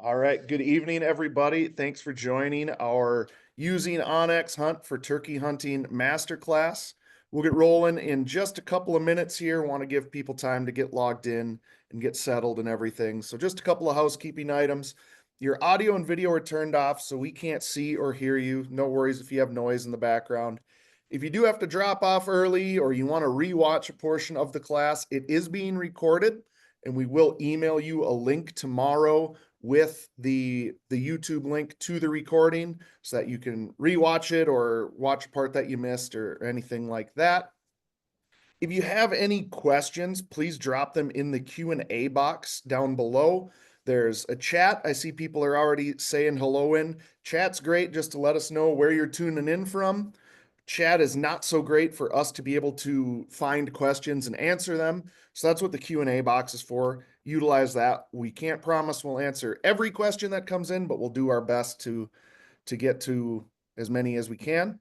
All right. Good evening, everybody. Thanks for joining our Using onX Hunt for Turkey Hunting Masterclass. We'll get rolling in just a couple of minutes here. Want to give people time to get logged in and get settled and everything. So just a couple of housekeeping items. Your audio and video are turned off, so we can't see or hear you. No worries if you have noise in the background. If you do have to drop off early or you want to rewatch a portion of the class, it is being recorded, and we will email you a link tomorrow with the YouTube link to the recording so that you can rewatch it or watch a part that you missed or anything like that. If you have any questions, please drop them in the Q&A box down below. There's a chat. I see people are already saying hello in. Chat's great just to let us know where you're tuning in from. Chat is not so great for us to be able to find questions and answer them. So that's what the Q&A box is for. Utilize that. We can't promise we'll answer every question that comes in, but we'll do our best to get to as many as we can.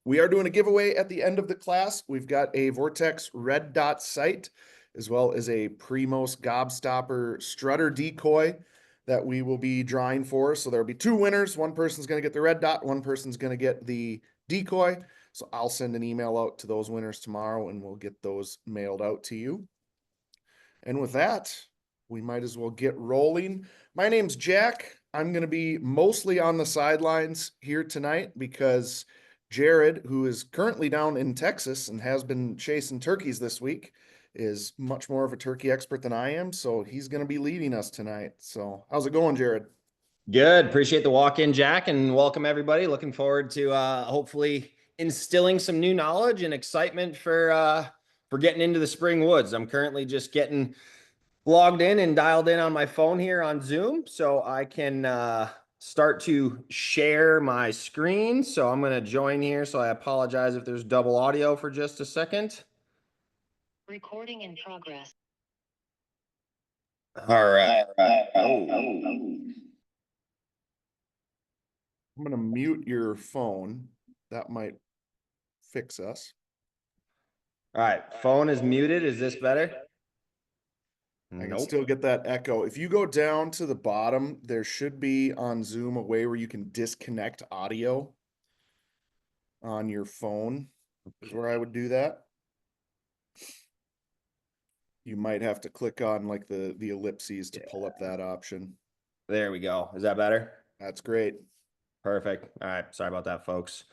We are doing a giveaway at the end of the class. We've got a Vortex red dot sight, as well as a Primos Gobstopper strutter decoy that we will be drawing for. So there'll be two winners. One person's going to get the red dot. One person's going to get the decoy. So I'll send an email out to those winners tomorrow and we'll get those mailed out to you. And with that, we might as well get rolling. My name's Jack. I'm going to be mostly on the sidelines here tonight because Jared, who is currently down in Texas and has been chasing turkeys this week, is much more of a turkey expert than I am. So he's going to be leading us tonight. So how's it going, Jared? Good. Appreciate the walk-in, Jack, and welcome everybody. Looking forward to hopefully instilling some new knowledge and excitement for getting into the spring woods. I'm currently just getting logged in and dialed in on my phone here on Zoom, so I can start to share my screen. So I'm going to join here. So I apologize if there's double audio for just a second. Recording in progress. All right. I'm going to mute your phone. That might fix us. All right. Phone is muted. Is this better? I can still get that echo. If you go down to the bottom, there should be on Zoom a way where you can disconnect audio on your phone, is where I would do that. You might have to click on like the ellipses to pull up that option. There we go. Is that better? That's great. Perfect. All right. Sorry about that, folks.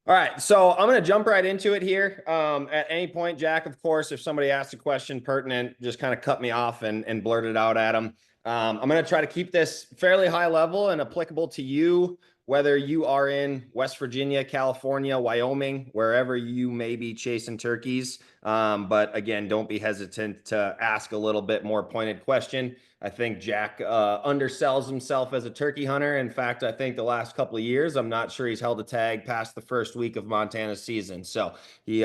All right. So I'm going to jump right into it here. At any point, Jack, of course, if somebody asks a question pertinent, just kind of cut me off and blurt it out at them. I'm going to try to keep this fairly high level and applicable to you, whether you are in West Virginia, California, Wyoming, wherever you may be chasing turkeys. But again, don't be hesitant to ask a little bit more pointed question. I think Jack undersells himself as a turkey hunter. In fact, I think the last couple of years, I'm not sure he's held a tag past the first week of Montana's season. So he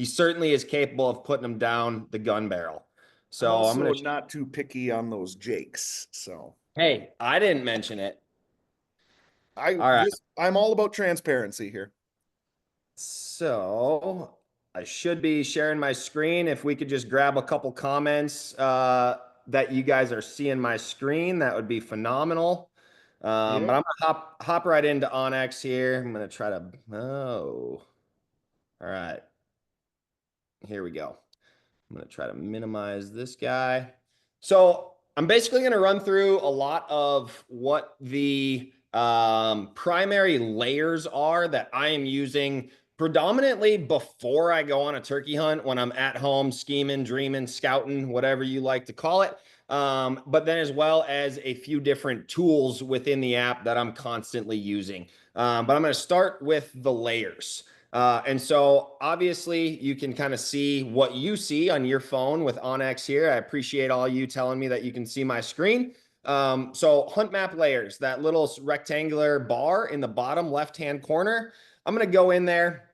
certainly is capable of putting them down the gun barrel. So I'm going to not too picky on those jakes. So hey, I didn't mention it. all right. I'm all about transparency here. So I should be sharing my screen. If we could just grab a couple comments that you guys are seeing my screen, that would be phenomenal. But I'm gonna hop right into onX here. I'm gonna try to all right. Here we go. I'm gonna try to minimize this guy. So I'm basically gonna run through a lot of what the primary layers are that I am using predominantly before I go on a turkey hunt, when I'm at home scheming, dreaming, scouting, whatever you like to call it. But then as well as a few different tools within the app that I'm constantly using. But I'm going to start with the layers. And so obviously you can kind of see what you see on your phone with onX here. I appreciate all you telling me that you can see my screen. So hunt map layers, that little rectangular bar in the bottom left-hand corner, I'm going to go in there.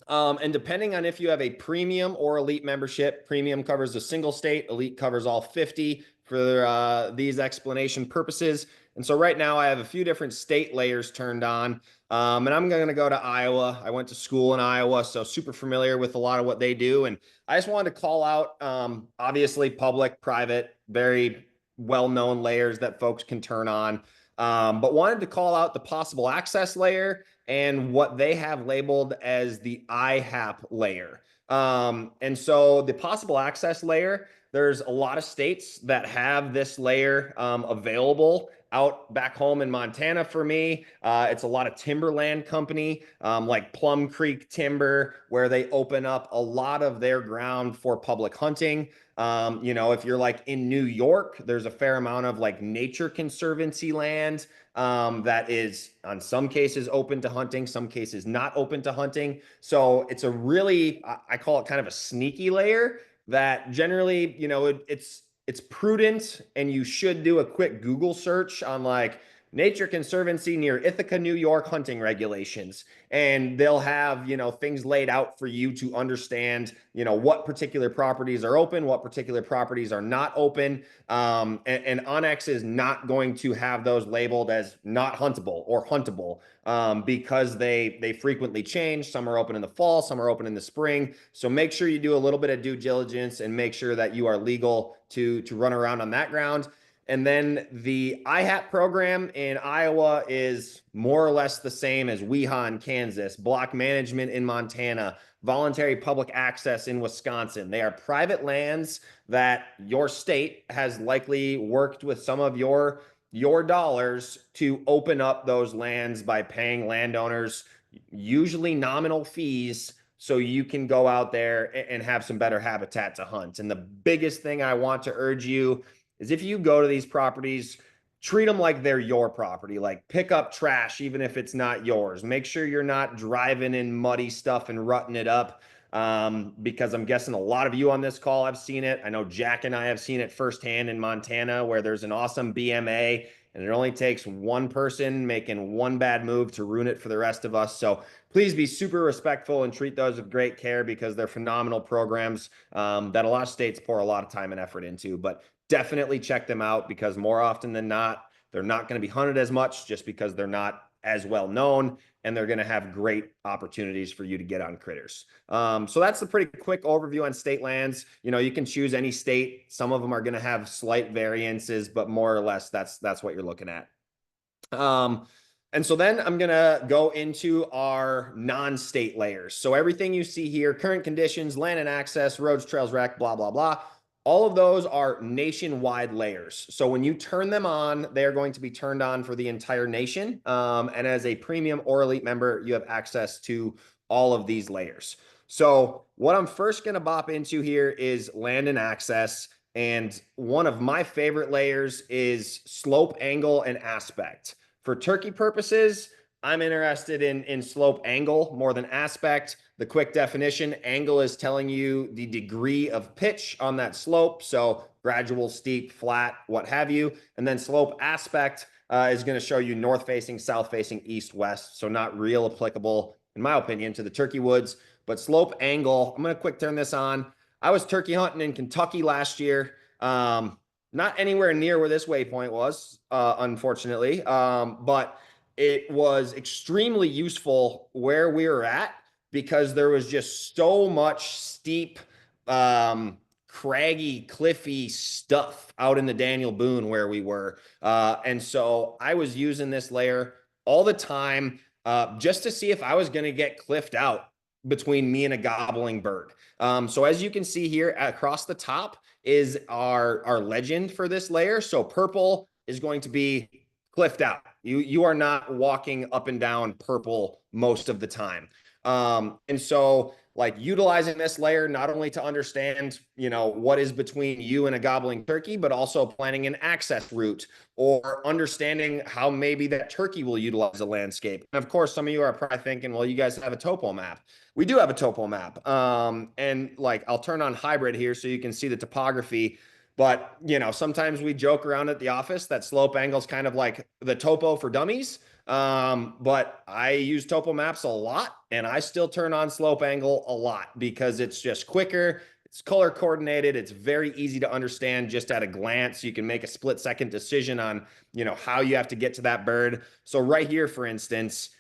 And depending on if you have a premium or elite membership, premium covers a single state, elite covers all 50 for these explanation purposes. And so right now I have a few different state layers turned on, and I'm going to go to Iowa. I went to school in Iowa, so super familiar with a lot of what they do. And I just wanted to call out, obviously public, private, very well-known layers that folks can turn on. But wanted to call out the possible access layer and what they have labeled as the IHAP layer. And so the possible access layer, there's a lot of states that have this layer available. Out back home in Montana for me, it's a lot of timberland company like Plum Creek Timber, where they open up a lot of their ground for public hunting. If you're like in New York, there's a fair amount of like nature conservancy land that is on some cases open to hunting, some cases not open to hunting. So it's a really, I call it kind of a sneaky layer that generally, it's prudent, and you should do a quick Google search on like nature conservancy near Ithaca, New York hunting regulations. And they'll have, things laid out for you to understand, what particular properties are open, what particular properties are not open. And onX is not going to have those labeled as not huntable or huntable because they frequently change. Some are open in the fall, some are open in the spring. So make sure you do a little bit of due diligence and make sure that you are legal to run around on that ground. And then the IHAP program in Iowa is more or less the same as WIHA in Kansas, block management in Montana, voluntary public access in Wisconsin. They are private lands that your state has likely worked with some of your dollars to open up those lands by paying landowners usually nominal fees so you can go out there and have some better habitat to hunt. And the biggest thing I want to urge you is if you go to these properties, treat them like they're your property. Like pick up trash, even if it's not yours. Make sure you're not driving in muddy stuff and rutting it up. Because I'm guessing a lot of you on this call have seen it. I know Jack and I have seen it firsthand in Montana, where there's an awesome BMA and it only takes one person making one bad move to ruin it for the rest of us. So please be super respectful and treat those with great care, because they're phenomenal programs that a lot of states pour a lot of time and effort into. But definitely check them out, because more often than not, they're not going to be hunted as much just because they're not as well known, and they're going to have great opportunities for you to get on critters. So that's a pretty quick overview on state lands. You can choose any state. Some of them are going to have slight variances, but more or less that's what you're looking at. And so then I'm going to go into our non-state layers. So everything you see here, current conditions, land and access, roads, trails, rec, blah, blah, blah. All of those are nationwide layers. So when you turn them on, they are going to be turned on for the entire nation. And as a premium or elite member, you have access to all of these layers. So what I'm first going to bop into here is land and access. And one of my favorite layers is slope, angle, and aspect. For turkey purposes, I'm interested in slope angle more than aspect. The quick definition: angle is telling you the degree of pitch on that slope. So gradual, steep, flat, what have you. And then slope aspect is going to show you north facing, south facing, east, west. So not real applicable, in my opinion, to the turkey woods. But slope angle, I'm going to quick turn this on. I was turkey hunting in Kentucky last year. Not anywhere near where this waypoint was, unfortunately. But it was extremely useful where we were at, because there was just so much steep, craggy, cliffy stuff out in the Daniel Boone where we were. And so I was using this layer all the time just to see if I was going to get cliffed out between me and a gobbling bird. So as you can see here across the top is our legend for this layer. So purple is going to be cliffed out. You are not walking up and down purple most of the time. And so like utilizing this layer, not only to understand, what is between you and a gobbling turkey, but also planning an access route or understanding how maybe that turkey will utilize the landscape. And of course, some of you are probably thinking, well, you guys have a topo map. We do have a topo map. And like, I'll turn on hybrid here so you can see the topography. But, sometimes we joke around at the office that slope angle is kind of like the topo for dummies. But I use topo maps a lot, and I still turn on slope angle a lot because it's just quicker. It's color coordinated. It's very easy to understand just at a glance. You can make a split-second decision on, how you have to get to that bird. So right here, for instance,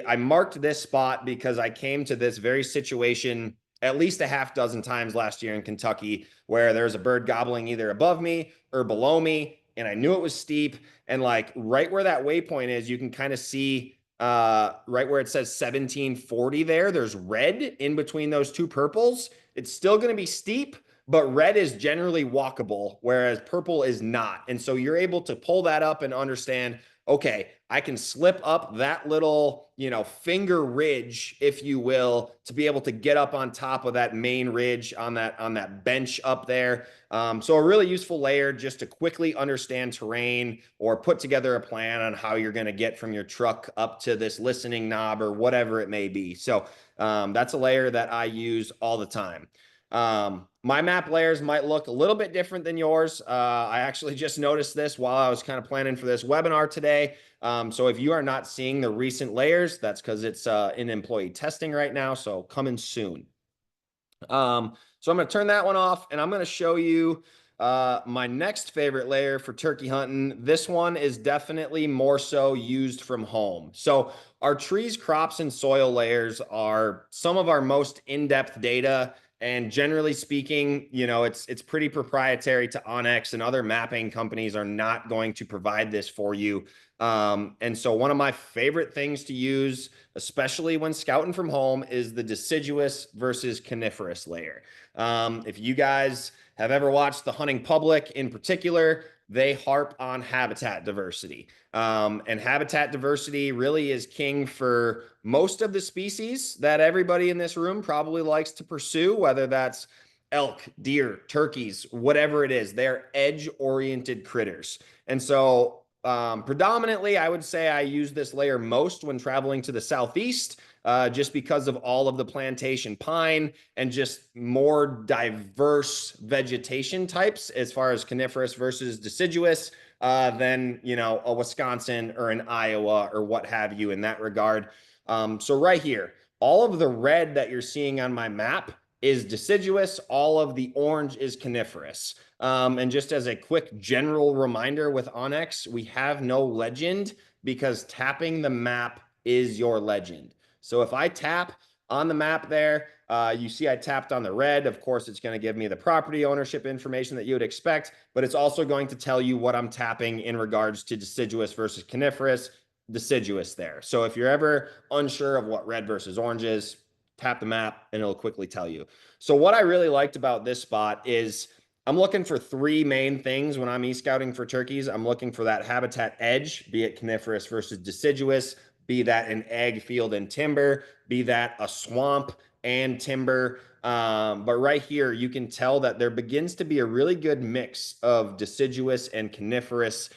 I marked this spot because I came to this very situation at least a half dozen times last year in Kentucky, where there's a bird gobbling either above me or below me. and I knew it was steep. And like right where that waypoint is, you can kind of see right where it says 1740 there, there's red in between those two purples. It's still going to be steep, but red is generally walkable, whereas purple is not. And so you're able to pull that up and understand, okay, I can slip up that little, finger ridge, if you will, to be able to get up on top of that main ridge on that bench up there. So a really useful layer just to quickly understand terrain or put together a plan on how you're going to get from your truck up to this listening knob or whatever it may be. So that's a layer that I use all the time. My map layers might look a little bit different than yours. I actually just noticed this while I was kind of planning for this webinar today. So if you are not seeing the recent layers, that's because it's in employee testing right now. So coming soon. So I'm going to turn that one off, and I'm going to show you my next favorite layer for turkey hunting. This one is definitely more so used from home. So our trees, crops, and soil layers are some of our most in-depth data. And generally speaking, it's pretty proprietary to onX, and other mapping companies are not going to provide this for you. And so one of my favorite things to use, especially when scouting from home, is the deciduous versus coniferous layer. If you guys have ever watched The Hunting Public in particular, they harp on habitat diversity. And habitat diversity really is king for most of the species that everybody in this room probably likes to pursue, whether that's elk, deer, turkeys, whatever it is. They're edge-oriented critters. And so predominantly, I would say I use this layer most when traveling to the Southeast, just because of all of the plantation pine and just more diverse vegetation types as far as coniferous versus deciduous than, a Wisconsin or an Iowa or what have you in that regard. So right here, all of the red that you're seeing on my map is deciduous. All of the orange is coniferous. And just as a quick general reminder with onX, we have no legend because tapping the map is your legend. So if I tap on the map there, you see I tapped on the red. Of course, it's going to give me the property ownership information that you would expect, but it's also going to tell you what I'm tapping in regards to deciduous versus coniferous, deciduous there. So if you're ever unsure of what red versus orange is, tap the map and it'll quickly tell you. So what I really liked about this spot is I'm looking for three main things when I'm e-scouting for turkeys. I'm looking for that habitat edge, be it coniferous versus deciduous, be that an ag field and timber, be that a swamp and timber. But right here, you can tell that there begins to be a really good mix of deciduous and coniferous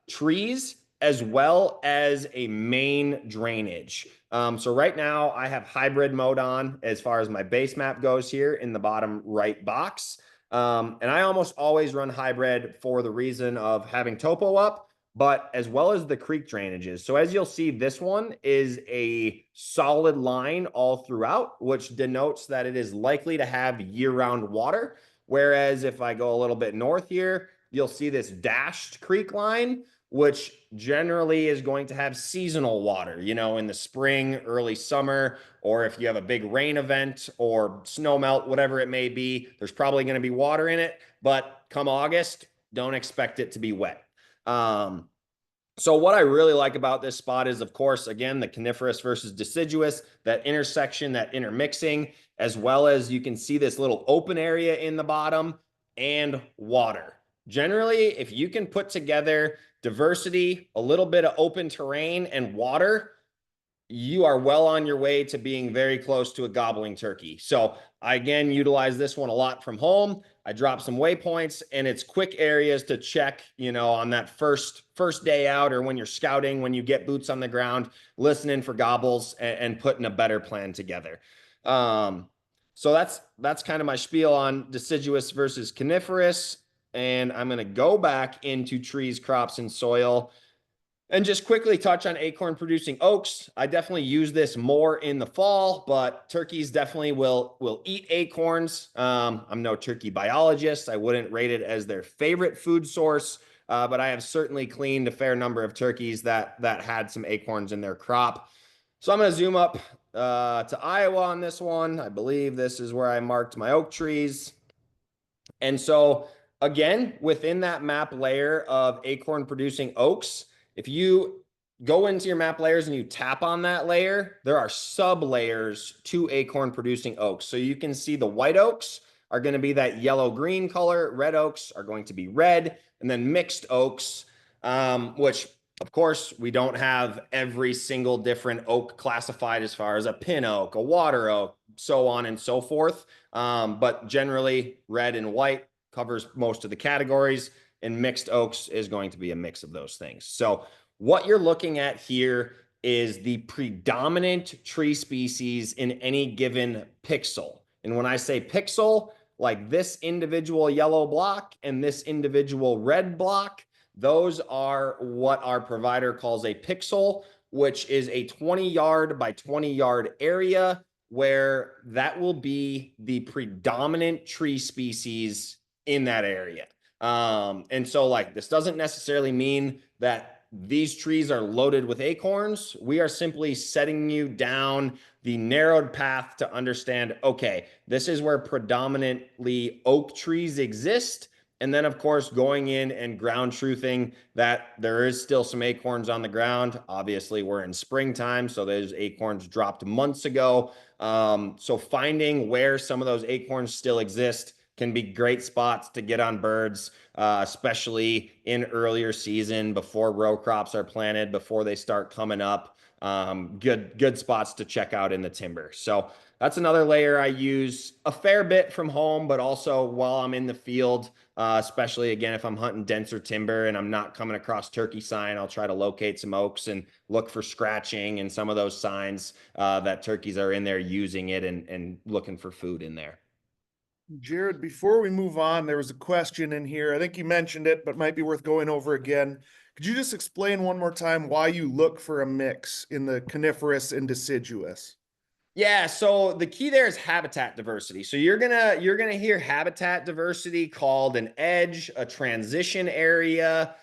trees, as well as a main drainage. So right now I have hybrid mode on as far as my base map goes here in the bottom right box. And I almost always run hybrid for the reason of having topo up, but as well as the creek drainages. So as you'll see, this one is a solid line all throughout, which denotes that it is likely to have year-round water. Whereas if I go a little bit north here, you'll see this dashed creek line, which generally is going to have seasonal water, in the spring, early summer, or if you have a big rain event or snow melt, whatever it may be, there's probably going to be water in it. But come August, don't expect it to be wet. So what I really like about this spot is, of course, again, the coniferous versus deciduous, that intersection, that intermixing, as well as you can see this little open area in the bottom and water. Generally, if you can put together diversity, a little bit of open terrain and water, you are well on your way to being very close to a gobbling turkey. So I, again, utilize this one a lot from home. I drop some waypoints, and it's quick areas to check, on that first day out, or when you're scouting, when you get boots on the ground, listening for gobbles and putting a better plan together. So that's kind of my spiel on deciduous versus coniferous. And I'm going to go back into trees, crops, and soil and just quickly touch on acorn producing oaks. I definitely use this more in the fall, but turkeys definitely will eat acorns. I'm no turkey biologist. I wouldn't rate it as their favorite food source, but I have certainly cleaned a fair number of turkeys that had some acorns in their crop. So I'm going to zoom up to Iowa on this one. I believe this is where I marked my oak trees. And so again, within that map layer of acorn producing oaks, if you go into your map layers and you tap on that layer, there are sub layers to acorn producing oaks. So you can see the white oaks are going to be that yellow green color, red oaks are going to be red, and then mixed oaks, which of course we don't have every single different oak classified as far as a pin oak, a water oak, so on and so forth. But generally red and white covers most of the categories, and mixed oaks is going to be a mix of those things. So what you're looking at here is the predominant tree species in any given pixel. And when I say pixel, like this individual yellow block and this individual red block, those are what our provider calls a pixel, which is a 20-yard by 20-yard area where that will be the predominant tree species in that area. And so like this doesn't necessarily mean that these trees are loaded with acorns. We are simply setting you down the narrowed path to understand, okay, this is where predominantly oak trees exist. And then, of course, going in and ground truthing that there is still some acorns on the ground. Obviously, we're in springtime, so those acorns dropped months ago. So finding where some of those acorns still exist can be great spots to get on birds, especially in earlier season before row crops are planted, before they start coming up. Good spots to check out in the timber. So that's another layer I use a fair bit from home, but also while I'm in the field, especially again, if I'm hunting denser timber and I'm not coming across turkey sign, I'll try to locate some oaks and look for scratching and some of those signs that turkeys are in there using it and looking for food in there. Jared, before we move on, there was a question in here. I think you mentioned it, but might be worth going over again. Could you just explain one more time why you look for a mix in the coniferous and deciduous? Yeah, so the key there is habitat diversity. So you're gonna hear habitat diversity called an edge, a transition area.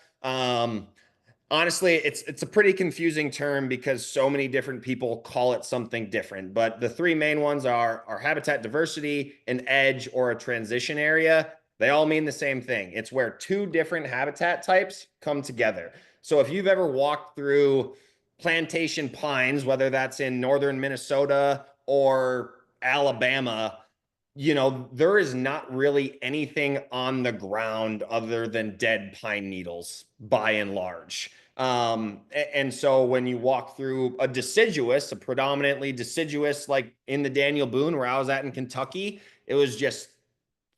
Honestly, it's a pretty confusing term because so many different people call it something different. But the three main ones are habitat diversity, an edge, or a transition area. They all mean the same thing. It's where two different habitat types come together. So if you've ever walked through plantation pines, whether that's in northern Minnesota or Alabama, you know, there is not really anything on the ground other than dead pine needles by and large. And so when you walk through a deciduous, a predominantly deciduous, like in the Daniel Boone where I was at in Kentucky, it was just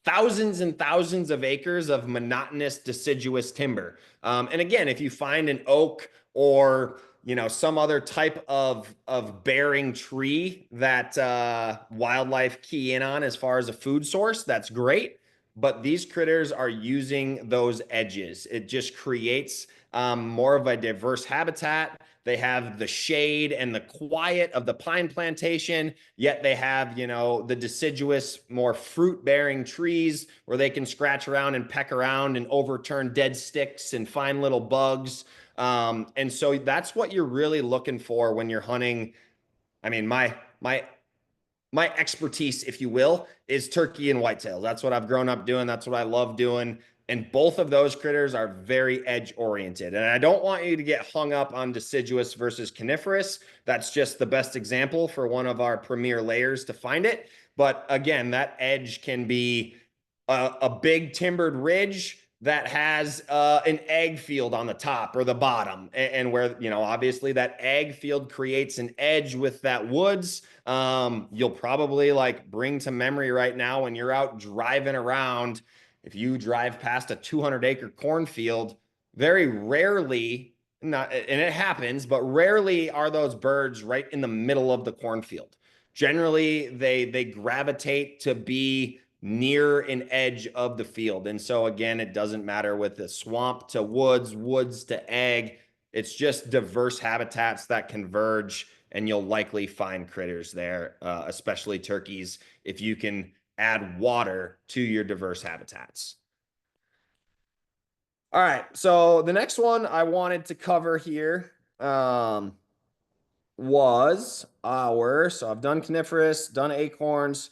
thousands and thousands of acres of monotonous deciduous timber. And again, if you find an oak or some other type of bearing tree that wildlife key in on as far as a food source, that's great. But these critters are using those edges. It just creates more of a diverse habitat. They have the shade and the quiet of the pine plantation, yet they have, the deciduous, more fruit-bearing trees where they can scratch around and peck around and overturn dead sticks and find little bugs. And so that's what you're really looking for when you're hunting. I mean, my expertise, if you will, is turkey and whitetail. That's what I've grown up doing. That's what I love doing. And both of those critters are very edge oriented. And I don't want you to get hung up on deciduous versus coniferous. That's just the best example for one of our premier layers to find it. But again, that edge can be a big timbered ridge that has an ag field on the top or the bottom, and where obviously that ag field creates an edge with that woods. You'll probably like bring to memory right now when you're out driving around. If you drive past a 200-acre cornfield, very rarely, not, and it happens, but rarely are those birds right in the middle of the cornfield. Generally, they gravitate to be near an edge of the field. And so again, it doesn't matter with the swamp to woods, woods to ag. It's just diverse habitats that converge, and you'll likely find critters there, especially turkeys, if you can add water to your diverse habitats. All right, so the next one I wanted to cover here was so I've done coniferous, done acorns.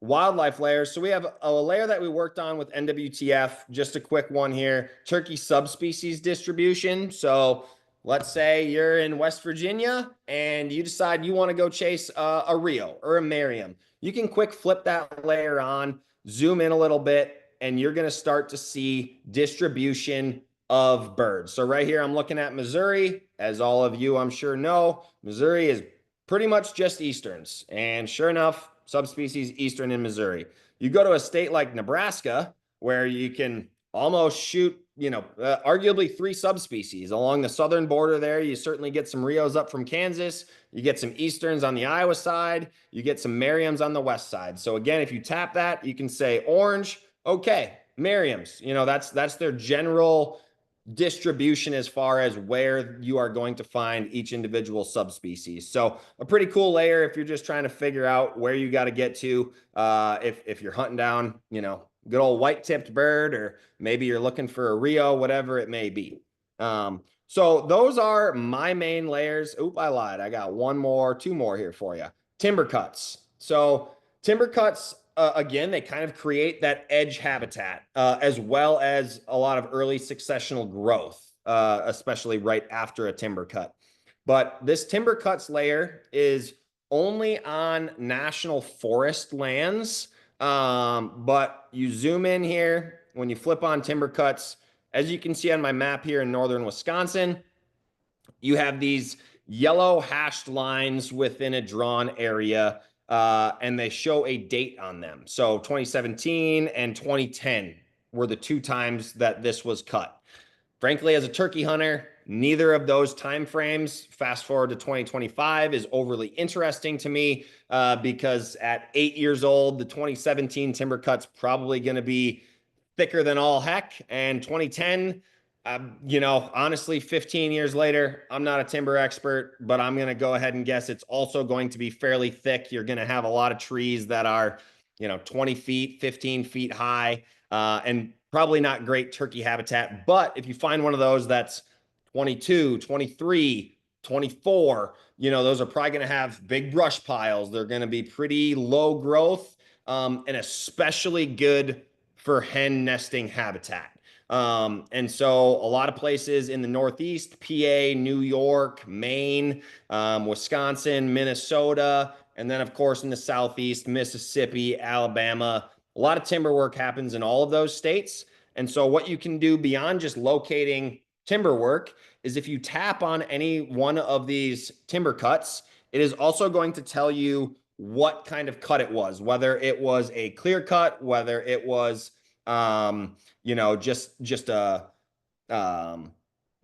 wildlife layers. So we have a layer that we worked on with NWTF, just a quick one here, turkey subspecies distribution. So let's say you're in West Virginia and you decide you want to go chase a Rio or a Merriam. You can quick flip that layer on, zoom in a little bit, and you're going to start to see distribution of birds. So right here, I'm looking at Missouri. As all of you, I'm sure know, Missouri is pretty much just Easterns. And sure enough, subspecies Eastern in Missouri. You go to a state like Nebraska, where you can almost shoot, arguably 3 subspecies along the southern border there. You certainly get some Rios up from Kansas. You get some Easterns on the Iowa side. You get some Merriams on the west side. So again, if you tap that, you can say orange. Okay, Merriams, that's their general distribution as far as where you are going to find each individual subspecies. So a pretty cool layer if you're just trying to figure out where you got to get to if you're hunting down, good old white-tipped bird, or maybe you're looking for a Rio, whatever it may be. So those are my main layers. Oop, I lied. I got two more here for you. Timber cuts. So timber cuts, again, they kind of create that edge habitat, as well as a lot of early successional growth, especially right after a timber cut. But this timber cuts layer is only on national forest lands. But you zoom in here, when you flip on timber cuts, as you can see on my map here in northern Wisconsin, you have these yellow hashed lines within a drawn area, and they show a date on them. So 2017 and 2010 were the 2 times that this was cut. Frankly, as a turkey hunter, neither of those timeframes, fast forward to 2025, is overly interesting to me, because at 8 years old, the 2017 timber cut's probably going to be thicker than all heck. And 2010, honestly, 15 years later, I'm not a timber expert, but I'm going to go ahead and guess it's also going to be fairly thick. You're going to have a lot of trees that are, 20 feet, 15 feet high, and probably not great turkey habitat. But if you find one of those that's 22, 23, 24, those are probably going to have big brush piles. They're going to be pretty low growth, and especially good for hen nesting habitat. And so a lot of places in the Northeast, PA, New York, Maine, Wisconsin, Minnesota, and then of course in the Southeast, Mississippi, Alabama, a lot of timber work happens in all of those states. And so what you can do beyond just locating timber work is if you tap on any one of these timber cuts, it is also going to tell you what kind of cut it was, whether it was a clear cut, whether it was, just a, I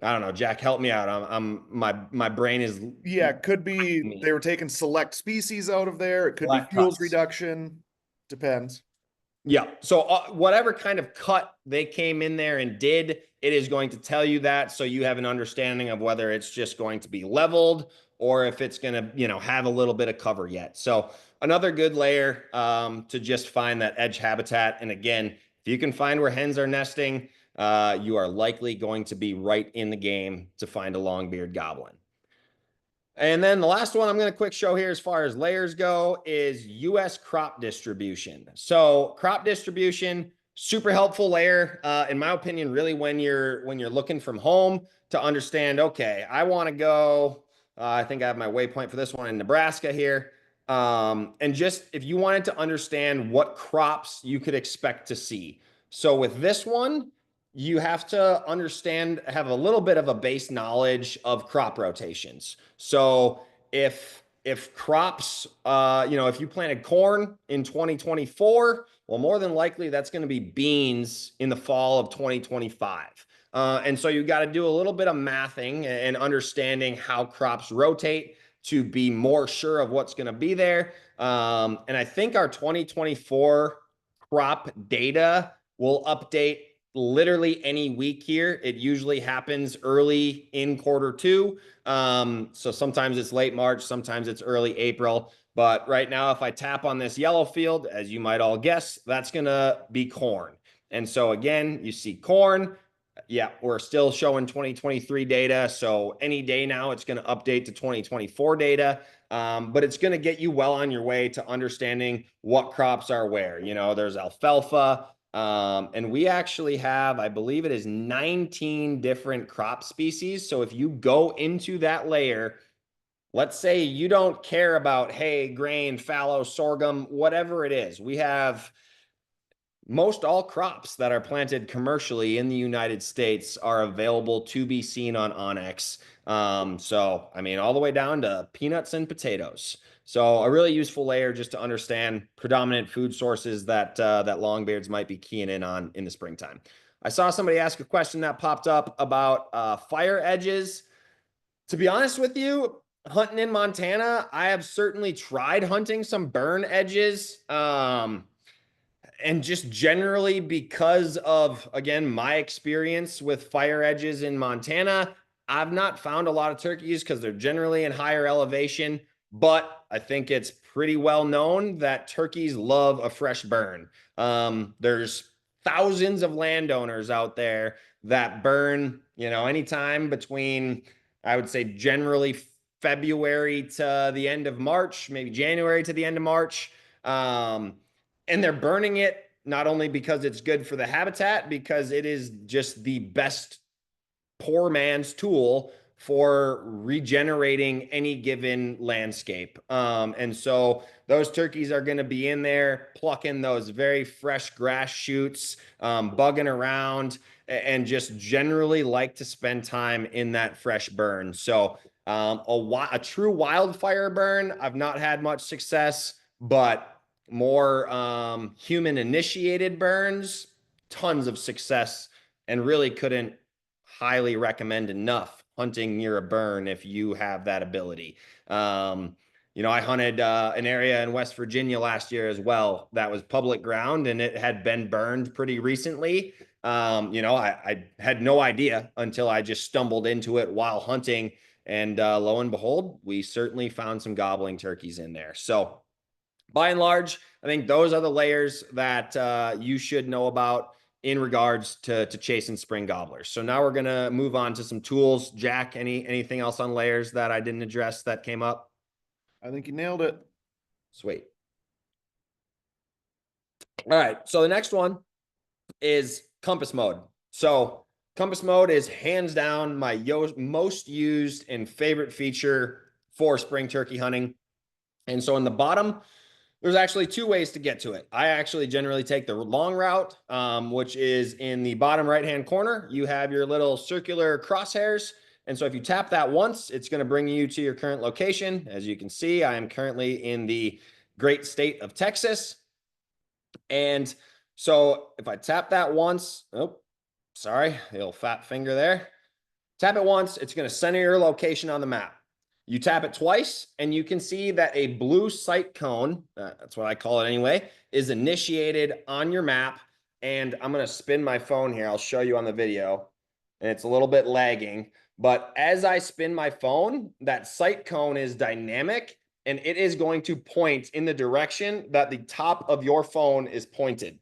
don't know, Jack, help me out. My brain is. Yeah, it could be they were taking select species out of there. It could be fuels reduction. Depends. Yeah. So whatever kind of cut they came in there and did, it is going to tell you that. So you have an understanding of whether it's just going to be leveled or if it's going to, have a little bit of cover yet. So another good layer to just find that edge habitat. And again, if you can find where hens are nesting, you are likely going to be right in the game to find a long-beard goblin. And then the last one I'm going to quick show here as far as layers go is US crop distribution. So crop distribution, super helpful layer, in my opinion, really when you're looking from home to understand, okay, I want to go, I think I have my waypoint for this one in Nebraska here. And just if you wanted to understand what crops you could expect to see. So with this one, you have to understand, have a little bit of a base knowledge of crop rotations. So if crops, if you planted corn in 2024, well, more than likely that's going to be beans in the fall of 2025. And so you got to do a little bit of mathing and understanding how crops rotate to be more sure of what's going to be there. And I think our 2024 crop data will update literally any week here. It usually happens early in Q2. So sometimes it's late March, sometimes it's early April. But right now, if I tap on this yellow field, as you might all guess, that's going to be corn. And so again, you see corn, Yeah, we're still showing 2023 data. So any day now, it's going to update to 2024 data. But it's going to get you well on your way to understanding what crops are where. You know, there's alfalfa. And we actually have, I believe it is 19 different crop species. So if you go into that layer, let's say you don't care about hay, grain, fallow, sorghum, whatever it is. We have most all crops that are planted commercially in the United States are available to be seen on onX. So, I mean, all the way down to peanuts and potatoes. So a really useful layer just to understand predominant food sources that that longbeards might be keying in on in the springtime. I saw somebody ask a question that popped up about fire edges. To be honest with you, hunting in Montana, I have certainly tried hunting some burn edges. And just generally because of, again, my experience with fire edges in Montana, I've not found a lot of turkeys because they're generally in higher elevation. But I think it's pretty well known that turkeys love a fresh burn. There's thousands of landowners out there that burn, you know, anytime between, I would say, generally February to the end of March, maybe January to the end of March. And they're burning it not only because it's good for the habitat, because it is just the best poor man's tool for regenerating any given landscape. And so those turkeys are going to be in there plucking those very fresh grass shoots, bugging around, and just generally like to spend time in that fresh burn. So a true wildfire burn, I've not had much success, but more human initiated burns, tons of success, and really couldn't highly recommend enough hunting near a burn if you have that ability. You know, I hunted an area in West Virginia last year as well that was public ground and it had been burned pretty recently. You know, I had no idea until I just stumbled into it while hunting. And lo and behold, we certainly found some gobbling turkeys in there. So by and large, I think those are the layers that you should know about in regards to chasing spring gobblers. So now we're going to move on to some tools. Jack, anything else on layers that I didn't address that came up? I think you nailed it. Sweet. All right. So the next one is compass mode. So compass mode is hands down my most used and favorite feature for spring turkey hunting. And so in the bottom, there's actually two ways to get to it. I actually generally take the long route, which is in the bottom right-hand corner. You have your little circular crosshairs. And so if you tap that once, it's going to bring you to your current location. As you can see, I am currently in the great state of Texas. And so if I tap that once, oh, sorry, a little fat finger there. Tap it once, it's going to center your location on the map. You tap it twice, and you can see that a blue sight cone, that's what I call it anyway, is initiated on your map. And I'm going to spin my phone here. I'll show you on the video. And it's a little bit lagging. But as I spin my phone, that sight cone is dynamic, and it is going to point in the direction that the top of your phone is pointed.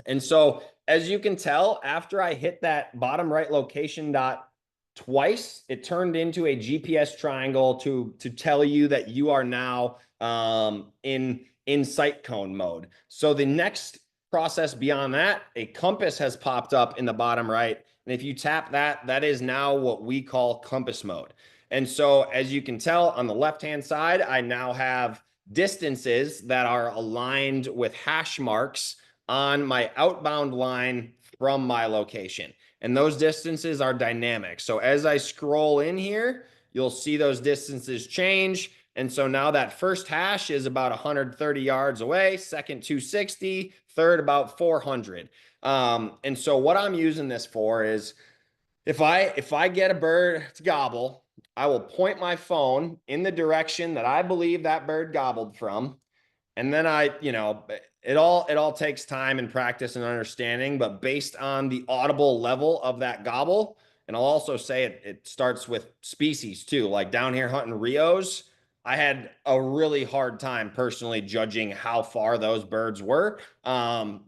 And so, as you can tell, after I hit that bottom right location dot twice, it turned into a GPS triangle to tell you that you are now in sight cone mode. So the next process beyond that, a compass has popped up in the bottom right. And if you tap that, that is now what we call compass mode. And so as you can tell on the left-hand side, I now have distances that are aligned with hash marks on my outbound line from my location. And those distances are dynamic. So as I scroll in here, you'll see those distances change. And so now that first hash is about 130 yards away, second 260, third about 400. And so what I'm using this for is if I get a bird to gobble, I will point my phone in the direction that I believe that bird gobbled from. And then it all takes time and practice and understanding, but based on the audible level of that gobble, and I'll also say it starts with species too. Like down here hunting Rios, I had a really hard time personally judging how far those birds were,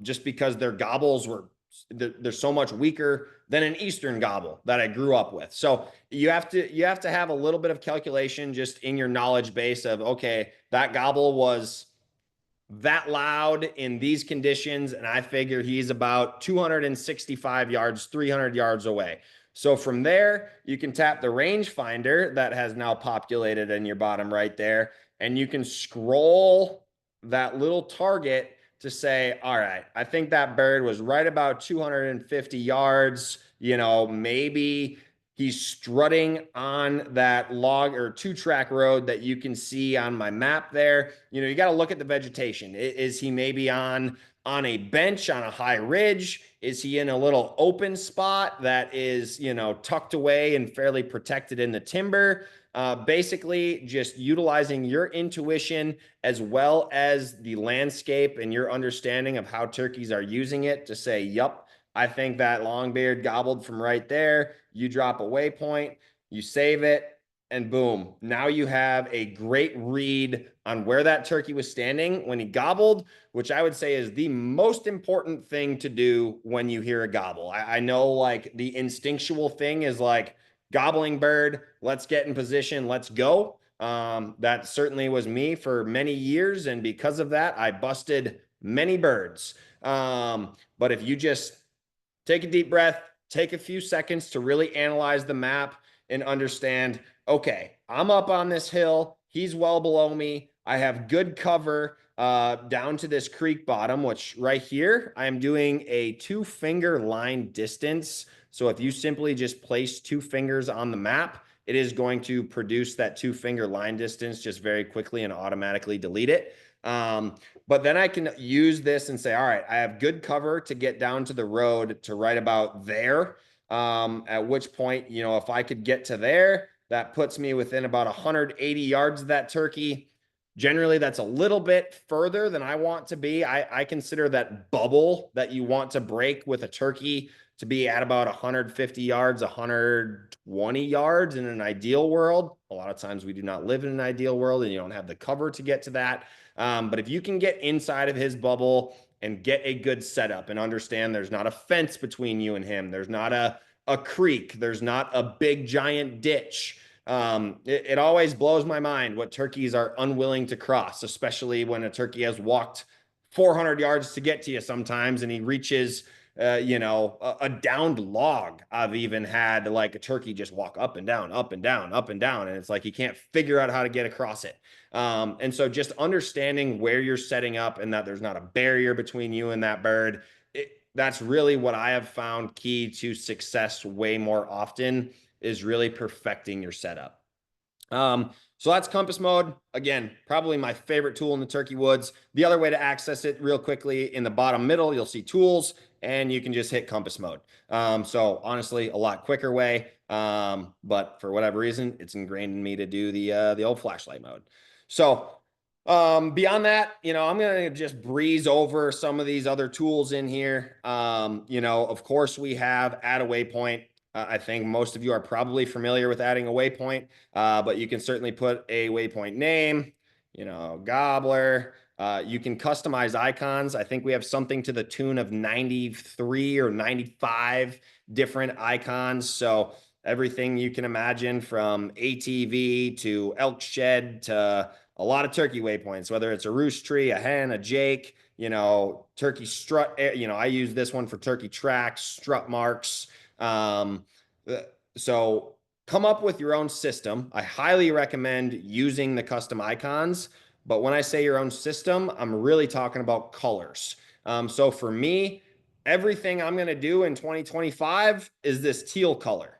just because their gobbles were they're so much weaker than an Eastern gobble that I grew up with. So you have to have a little bit of calculation just in your knowledge base of, okay, that gobble was that loud in these conditions, and I figure he's about 265 yards, 300 yards away. So from there, you can tap the rangefinder that has now populated in your bottom right there, and you can scroll that little target to say, all right, I think that bird was right about 250 yards, maybe he's strutting on that log or 2-track road that you can see on my map there. You got to look at the vegetation. Is he maybe on a bench on a high ridge? Is he in a little open spot that is, tucked away and fairly protected in the timber? Basically, just utilizing your intuition as well as the landscape and your understanding of how turkeys are using it to say, yup, I think that longbeard gobbled from right there. You drop a waypoint, you save it, and boom, now you have a great read on where that turkey was standing when he gobbled, which I would say is the most important thing to do when you hear a gobble. I know like the instinctual thing is like gobbling bird, let's get in position, let's go. That certainly was me for many years. And because of that, I busted many birds. But if you just take a deep breath, take a few seconds to really analyze the map and understand, okay, I'm up on this hill. He's well below me. I have good cover down to this creek bottom, which right here, I'm doing a 2-finger line distance. So if you simply just place 2 fingers on the map, it is going to produce that 2-finger line distance just very quickly and automatically delete it. But then I can use this and say, all right, I have good cover to get down to the road to right about there. At which point, if I could get to there, that puts me within about 180 yards of that turkey. Generally, that's a little bit further than I want to be. I consider that bubble that you want to break with a turkey to be at about 150 yards, 120 yards in an ideal world. A lot of times we do not live in an ideal world and you don't have the cover to get to that. But if you can get inside of his bubble and get a good setup and understand there's not a fence between you and him, there's not a creek, there's not a big giant ditch. It always blows my mind what turkeys are unwilling to cross, especially when a turkey has walked 400 yards to get to you sometimes and he reaches a downed log. I've even had like a turkey just walk up and down, up and down, up and down. And it's like, you can't figure out how to get across it. And so just understanding where you're setting up and that there's not a barrier between you and that bird, that's really what I have found key to success way more often is really perfecting your setup. So that's compass mode. Again, probably my favorite tool in the turkey woods. The other way to access it real quickly in the bottom middle, you'll see tools and you can just hit compass mode. So honestly, a lot quicker way. But for whatever reason, it's ingrained in me to do the old flashlight mode. So beyond that, I'm going to just breeze over some of these other tools in here. Of course we have add a waypoint. I think most of you are probably familiar with adding a waypoint, but you can certainly put a waypoint name, gobbler. You can customize icons. I think we have something to the tune of 93 or 95 different icons. So everything you can imagine from ATV to elk shed to a lot of turkey waypoints, whether it's a roost tree, a hen, a jake, turkey strut. I use this one for turkey tracks, strut marks. So come up with your own system. I highly recommend using the custom icons, but when I say your own system, I'm really talking about colors. So for me, everything I'm going to do in 2025 is this teal color.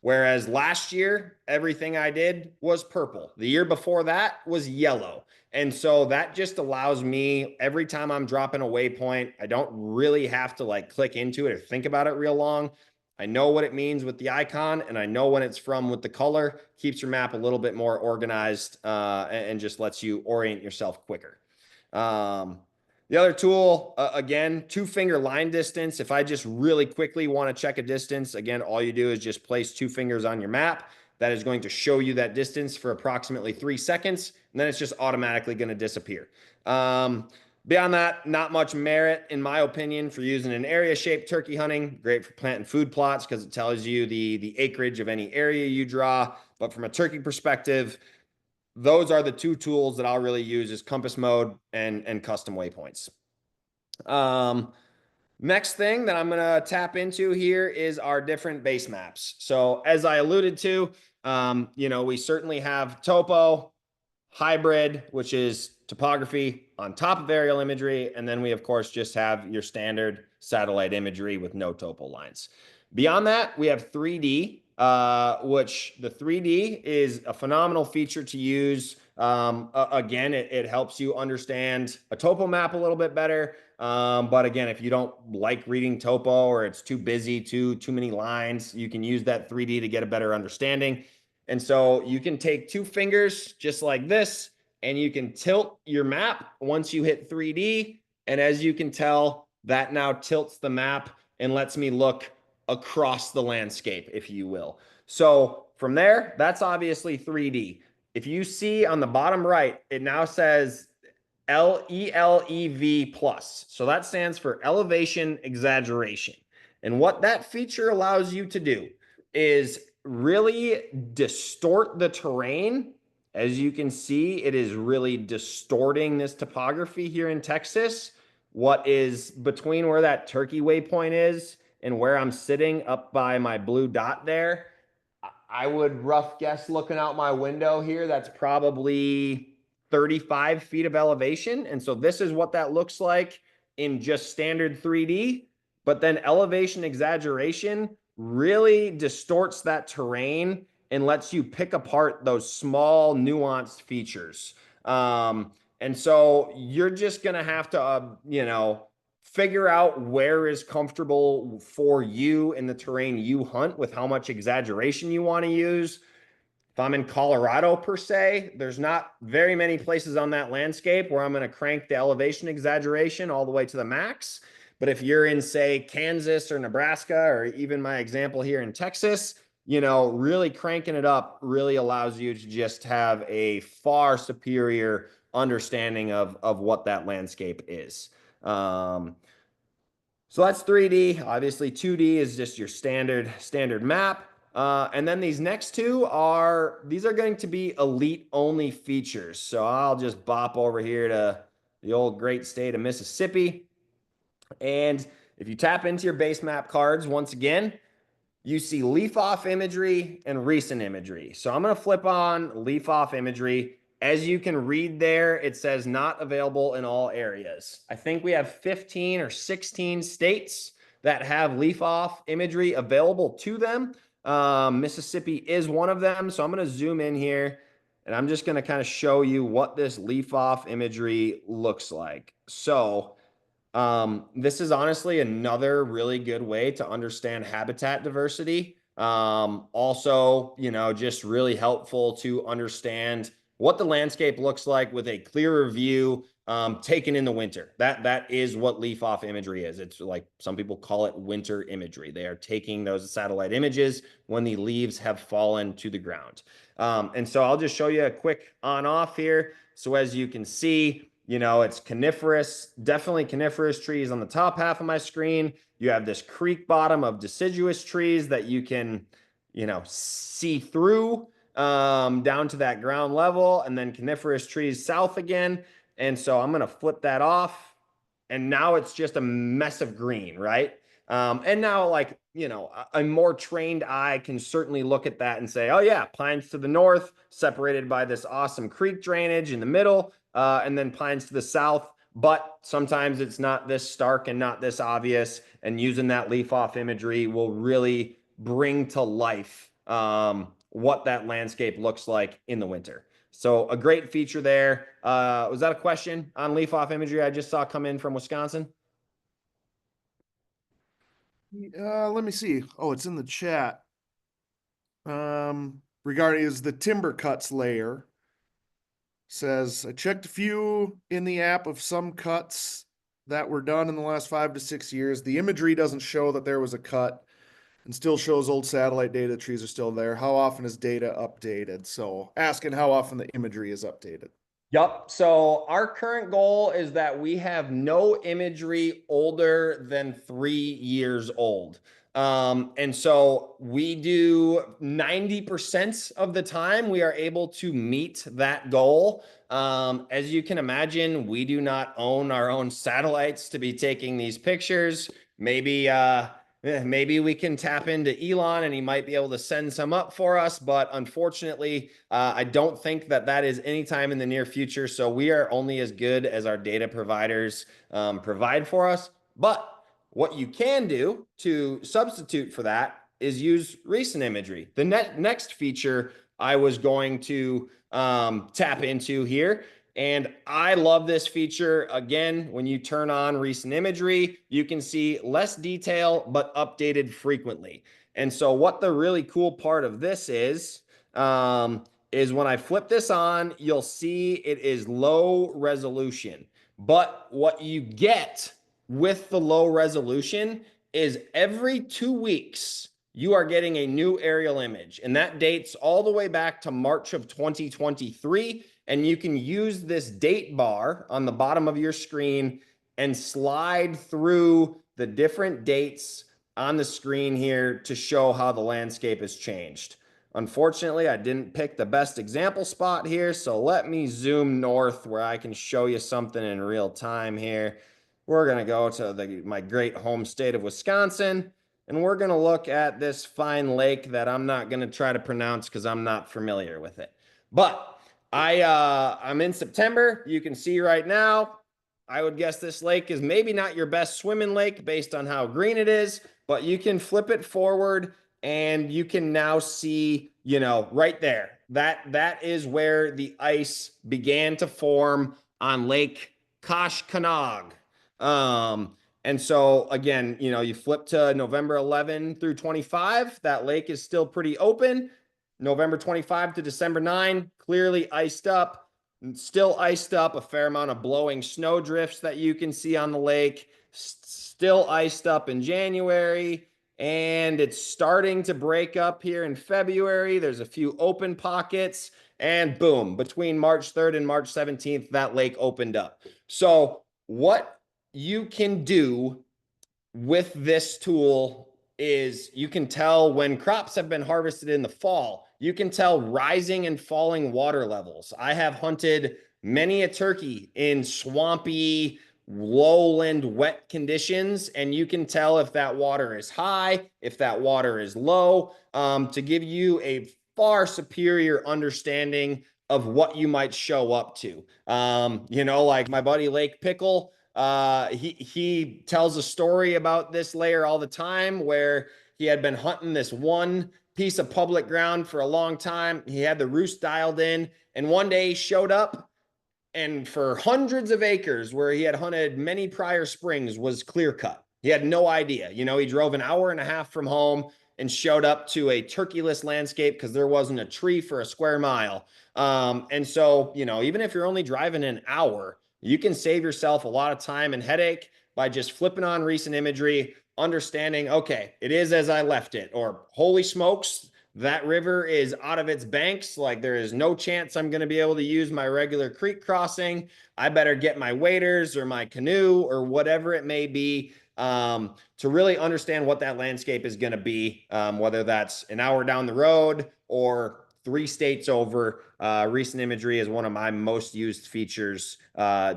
Whereas last year, everything I did was purple. The year before that was yellow. And so that just allows me, every time I'm dropping a waypoint, I don't really have to like click into it or think about it real long. I know what it means with the icon and I know when it's from with the color. Keeps your map a little bit more organized and just lets you orient yourself quicker. The other tool, again, 2-finger line distance. If I just really quickly want to check a distance, again, all you do is just place 2 fingers on your map. That is going to show you that distance for approximately 3 seconds, and then it's just automatically going to disappear. Beyond that, not much merit, in my opinion, for using an area-shaped turkey hunting. Great for planting food plots because it tells you the acreage of any area you draw. But from a turkey perspective, those are the two tools that I'll really use is compass mode and custom waypoints. Next thing that I'm going to tap into here is our different base maps. So as I alluded to, we certainly have topo, hybrid, which is topography on top of aerial imagery. And then we, of course, just have your standard satellite imagery with no topo lines. Beyond that, we have 3D, which the 3D is a phenomenal feature to use. Again, it helps you understand a topo map a little bit better. But again, if you don't like reading topo or it's too busy, too many lines, you can use that 3D to get a better understanding. And so you can take two fingers just like this, and you can tilt your map once you hit 3D. And as you can tell, that now tilts the map and lets me look across the landscape, if you will. So from there, that's obviously 3D. If you see on the bottom right, it now says LELEV plus. So that stands for elevation exaggeration. And what that feature allows you to do is really distort the terrain. As you can see, it is really distorting this topography here in Texas. What is between where that turkey waypoint is and where I'm sitting up by my blue dot there, I would rough guess looking out my window here, that's probably 35 feet of elevation. And so this is what that looks like in just standard 3D. But then elevation exaggeration really distorts that terrain and lets you pick apart those small nuanced features. And so you're just going to have to, figure out where is comfortable for you in the terrain you hunt with how much exaggeration you want to use. If I'm in Colorado per se, there's not very many places on that landscape where I'm going to crank the elevation exaggeration all the way to the max. But if you're in, say, Kansas or Nebraska, or even my example here in Texas, really cranking it up really allows you to just have a far superior understanding of what that landscape is. So that's 3D. Obviously, 2D is just your standard map. And then these next two are going to be elite only features. So I'll just bop over here to the old great state of Mississippi. And if you tap into your base map cards, once again, you see leaf off imagery and recent imagery. So I'm going to flip on leaf off imagery. As you can read there, it says not available in all areas. I think we have 15 or 16 states that have leaf off imagery available to them. Mississippi is one of them. So I'm going to zoom in here and I'm just going to kind of show you what this leaf off imagery looks like. So this is honestly another really good way to understand habitat diversity. Also, just really helpful to understand what the landscape looks like with a clearer view taken in the winter. That is what leaf off imagery is. It's like some people call it winter imagery. They are taking those satellite images when the leaves have fallen to the ground. And so I'll just show you a quick on off here. So as you can see, it's coniferous, definitely coniferous trees on the top half of my screen. You have this creek bottom of deciduous trees that you can, see through down to that ground level, and then coniferous trees south again. And so I'm going to flip that off. And now it's just a mess of green, right? And now, a more trained eye can certainly look at that and say, oh, yeah, pines to the north, separated by this awesome creek drainage in the middle, and then pines to the south. But sometimes it's not this stark and not this obvious. And using that leaf off imagery will really bring to life what that landscape looks like in the winter. So a great feature there. Was that a question on leaf off imagery I just saw come in from Wisconsin? Let me see. Oh, it's in the chat. Regarding is the timber cuts layer. Says I checked a few in the app of some cuts that were done in the last 5 to 6 years. The imagery doesn't show that there was a cut and still shows old satellite data. The trees are still there. How often is data updated? So asking how often the imagery is updated. Yep. So our current goal is that we have no imagery older than 3 years old. And so we do 90% of the time, we are able to meet that goal. As you can imagine, we do not own our own satellites to be taking these pictures. Maybe we can tap into Elon and he might be able to send some up for us. But unfortunately, I don't think that that is anytime in the near future. So we are only as good as our data providers provide for us. But what you can do to substitute for that is use recent imagery. The next feature I was going to tap into here. And I love this feature. Again, when you turn on recent imagery, you can see less detail, but updated frequently. And so what the really cool part of this is when I flip this on, you'll see it is low resolution. But what you get with the low resolution is every 2 weeks, you are getting a new aerial image. And that dates all the way back to March of 2023. And you can use this date bar on the bottom of your screen and slide through the different dates on the screen here to show how the landscape has changed. Unfortunately, I didn't pick the best example spot here, so let me zoom north where I can show you something in real time here. We're going to go to my great home state of Wisconsin, and we're going to look at this fine lake that I'm not going to try to pronounce because I'm not familiar with it. But I'm in September. You can see right now, I would guess this lake is maybe not your best swimming lake based on how green it is, but you can flip it forward and you can now see, right there. That is where the ice began to form on Lake Koshkonong. And so again, you flip to November 11 through 25, that lake is still pretty open. November 25 to December 9, clearly iced up, still iced up, a fair amount of blowing snow drifts that you can see on the lake, still iced up in January, and it's starting to break up here in February. There's a few open pockets, and boom, between March 3rd and March 17th, that lake opened up. So what you can do with this tool is you can tell when crops have been harvested in the fall. You can tell rising and falling water levels. I have hunted many a turkey in swampy, lowland, wet conditions, and you can tell if that water is high, if that water is low, to give you a far superior understanding of what you might show up to. Like my buddy Lake Pickle, he tells a story about this layer all the time where he had been hunting this one piece of public ground for a long time. He had the roost dialed in, and one day he showed up, and for hundreds of acres where he had hunted many prior springs was clear cut. He had no idea. He drove an hour and a half from home and showed up to a turkeyless landscape because there wasn't a tree for a square mile. And so, even if you're only driving an hour, you can save yourself a lot of time and headache by just flipping on recent imagery, understanding, okay, it is as I left it, or holy smokes, that river is out of its banks. Like there is no chance I'm going to be able to use my regular creek crossing. I better get my waders or my canoe or whatever it may be to really understand what that landscape is going to be, whether that's an hour down the road or 3 states over. Recent imagery is one of my most used features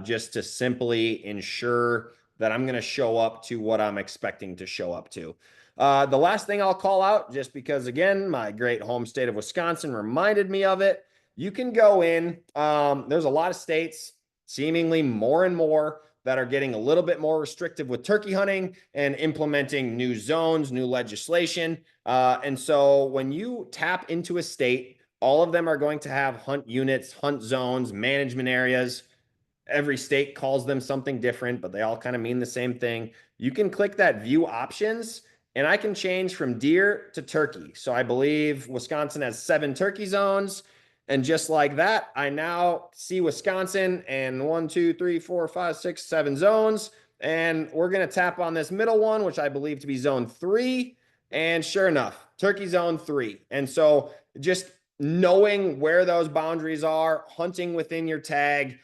just to simply ensure that I'm going to show up to what I'm expecting to show up to. The last thing I'll call out, just because, again, my great home state of Wisconsin reminded me of it, you can go in. There's a lot of states, seemingly more and more, that are getting a little bit more restrictive with turkey hunting and implementing new zones, new legislation. And so when you tap into a state, all of them are going to have hunt units, hunt zones, management areas. Every state calls them something different, but they all kind of mean the same thing. You can click that view options, and I can change from deer to turkey. So I believe Wisconsin has 7 turkey zones. And just like that, I now see Wisconsin and 1, 2, 3, 4, 5, 6, 7 zones. And we're going to tap on this middle one, which I believe to be zone 3. And sure enough, turkey zone 3. And so just knowing where those boundaries are, hunting within your tag,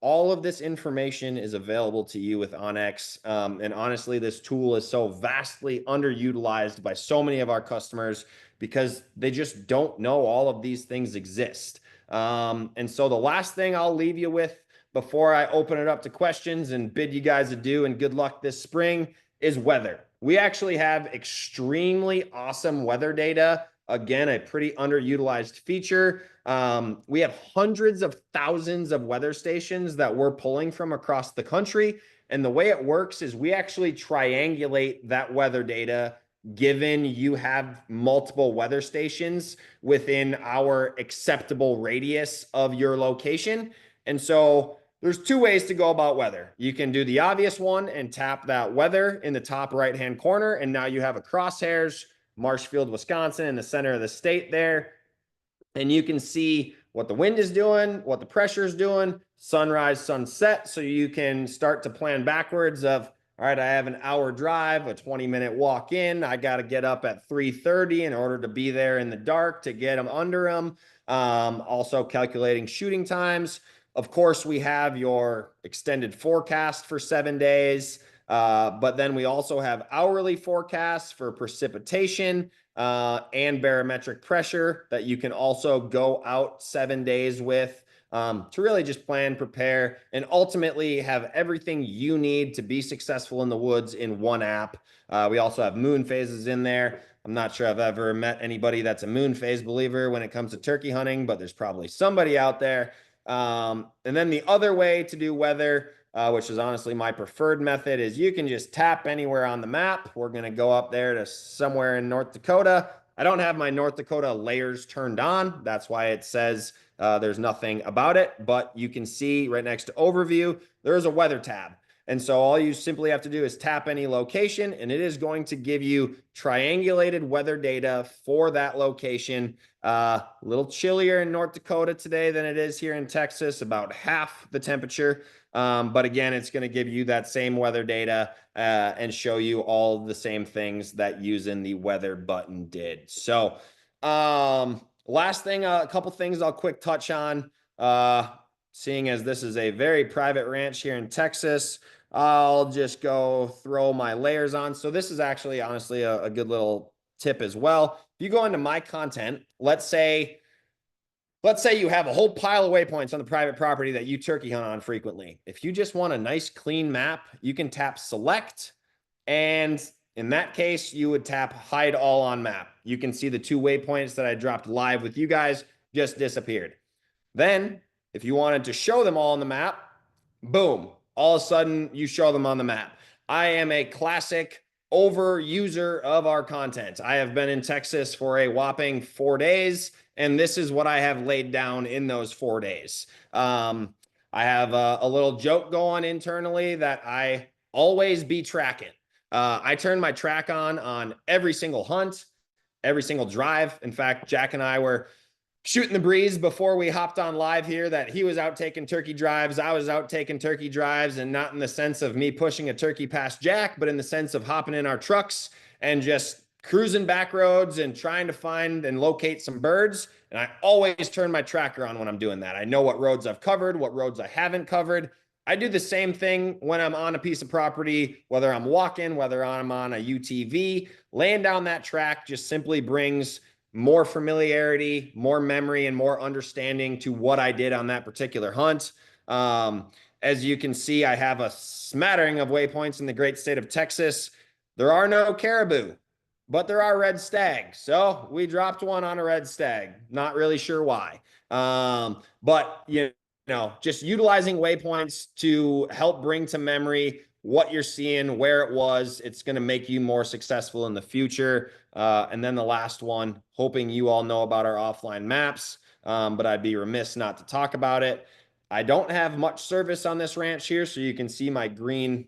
all of this information is available to you with onX. And honestly, this tool is so vastly underutilized by so many of our customers because they just don't know all of these things exist. And so the last thing I'll leave you with before I open it up to questions and bid you guys adieu and good luck this spring is weather. We actually have extremely awesome weather data. Again, a pretty underutilized feature. We have hundreds of thousands of weather stations that we're pulling from across the country. And the way it works is we actually triangulate that weather data given you have multiple weather stations within our acceptable radius of your location. And so there's two ways to go about weather. You can do the obvious one and tap that weather in the top right-hand corner. And now you have a crosshairs, Marshfield, Wisconsin, in the center of the state there. And you can see what the wind is doing, what the pressure is doing, sunrise, sunset. So you can start to plan backwards of, all right, I have an hour drive, a 20-minute walk in. I got to get up at 3:30 in order to be there in the dark to get them under them. Also calculating shooting times. Of course, we have your extended forecast for 7 days. But then we also have hourly forecasts for precipitation and barometric pressure that you can also go out 7 days with to really just plan, prepare, and ultimately have everything you need to be successful in the woods in one app. We also have moon phases in there. I'm not sure I've ever met anybody that's a moon phase believer when it comes to turkey hunting, but there's probably somebody out there. And then the other way to do weather, which is honestly my preferred method, is you can just tap anywhere on the map. We're going to go up there to somewhere in North Dakota. I don't have my North Dakota layers turned on. That's why it says there's nothing about it. But you can see right next to overview, there is a weather tab. And so all you simply have to do is tap any location, and it is going to give you triangulated weather data for that location. A little chillier in North Dakota today than it is here in Texas, about half the temperature. But again, it's going to give you that same weather data and show you all the same things that using the weather button did. So last thing, a couple things I'll quick touch on. Seeing as this is a very private ranch here in Texas, I'll just go throw my layers on. So this is actually honestly a good little tip as well. If you go into my content, let's say you have a whole pile of waypoints on the private property that you turkey hunt on frequently. If you just want a nice clean map, you can tap select. And in that case, you would tap hide all on map. You can see the 2 waypoints that I dropped live with you guys just disappeared. Then if you wanted to show them all on the map, boom, all of a sudden you show them on the map. I am a classic over user of our content. I have been in Texas for a whopping 4 days, and this is what I have laid down in those 4 days. I have a little joke going internally that I always be tracking. I turn my track on every single hunt, every single drive. In fact, Jack and I were shooting the breeze before we hopped on live here that he was out taking turkey drives. I was out taking turkey drives, and not in the sense of me pushing a turkey past Jack, but in the sense of hopping in our trucks and just cruising back roads and trying to find and locate some birds. And I always turn my tracker on when I'm doing that. I know what roads I've covered, what roads I haven't covered. I do the same thing when I'm on a piece of property, whether I'm walking, whether I'm on a UTV. Laying down that track just simply brings more familiarity, more memory, and more understanding to what I did on that particular hunt. As you can see, I have a smattering of waypoints in the great state of Texas. There are no caribou, but there are red stag. So we dropped one on a red stag. Not really sure why. But just utilizing waypoints to help bring to memory what you're seeing, where it was, it's going to make you more successful in the future. And then the last one, hoping you all know about our offline maps, but I'd be remiss not to talk about it. I don't have much service on this ranch here, so you can see my green,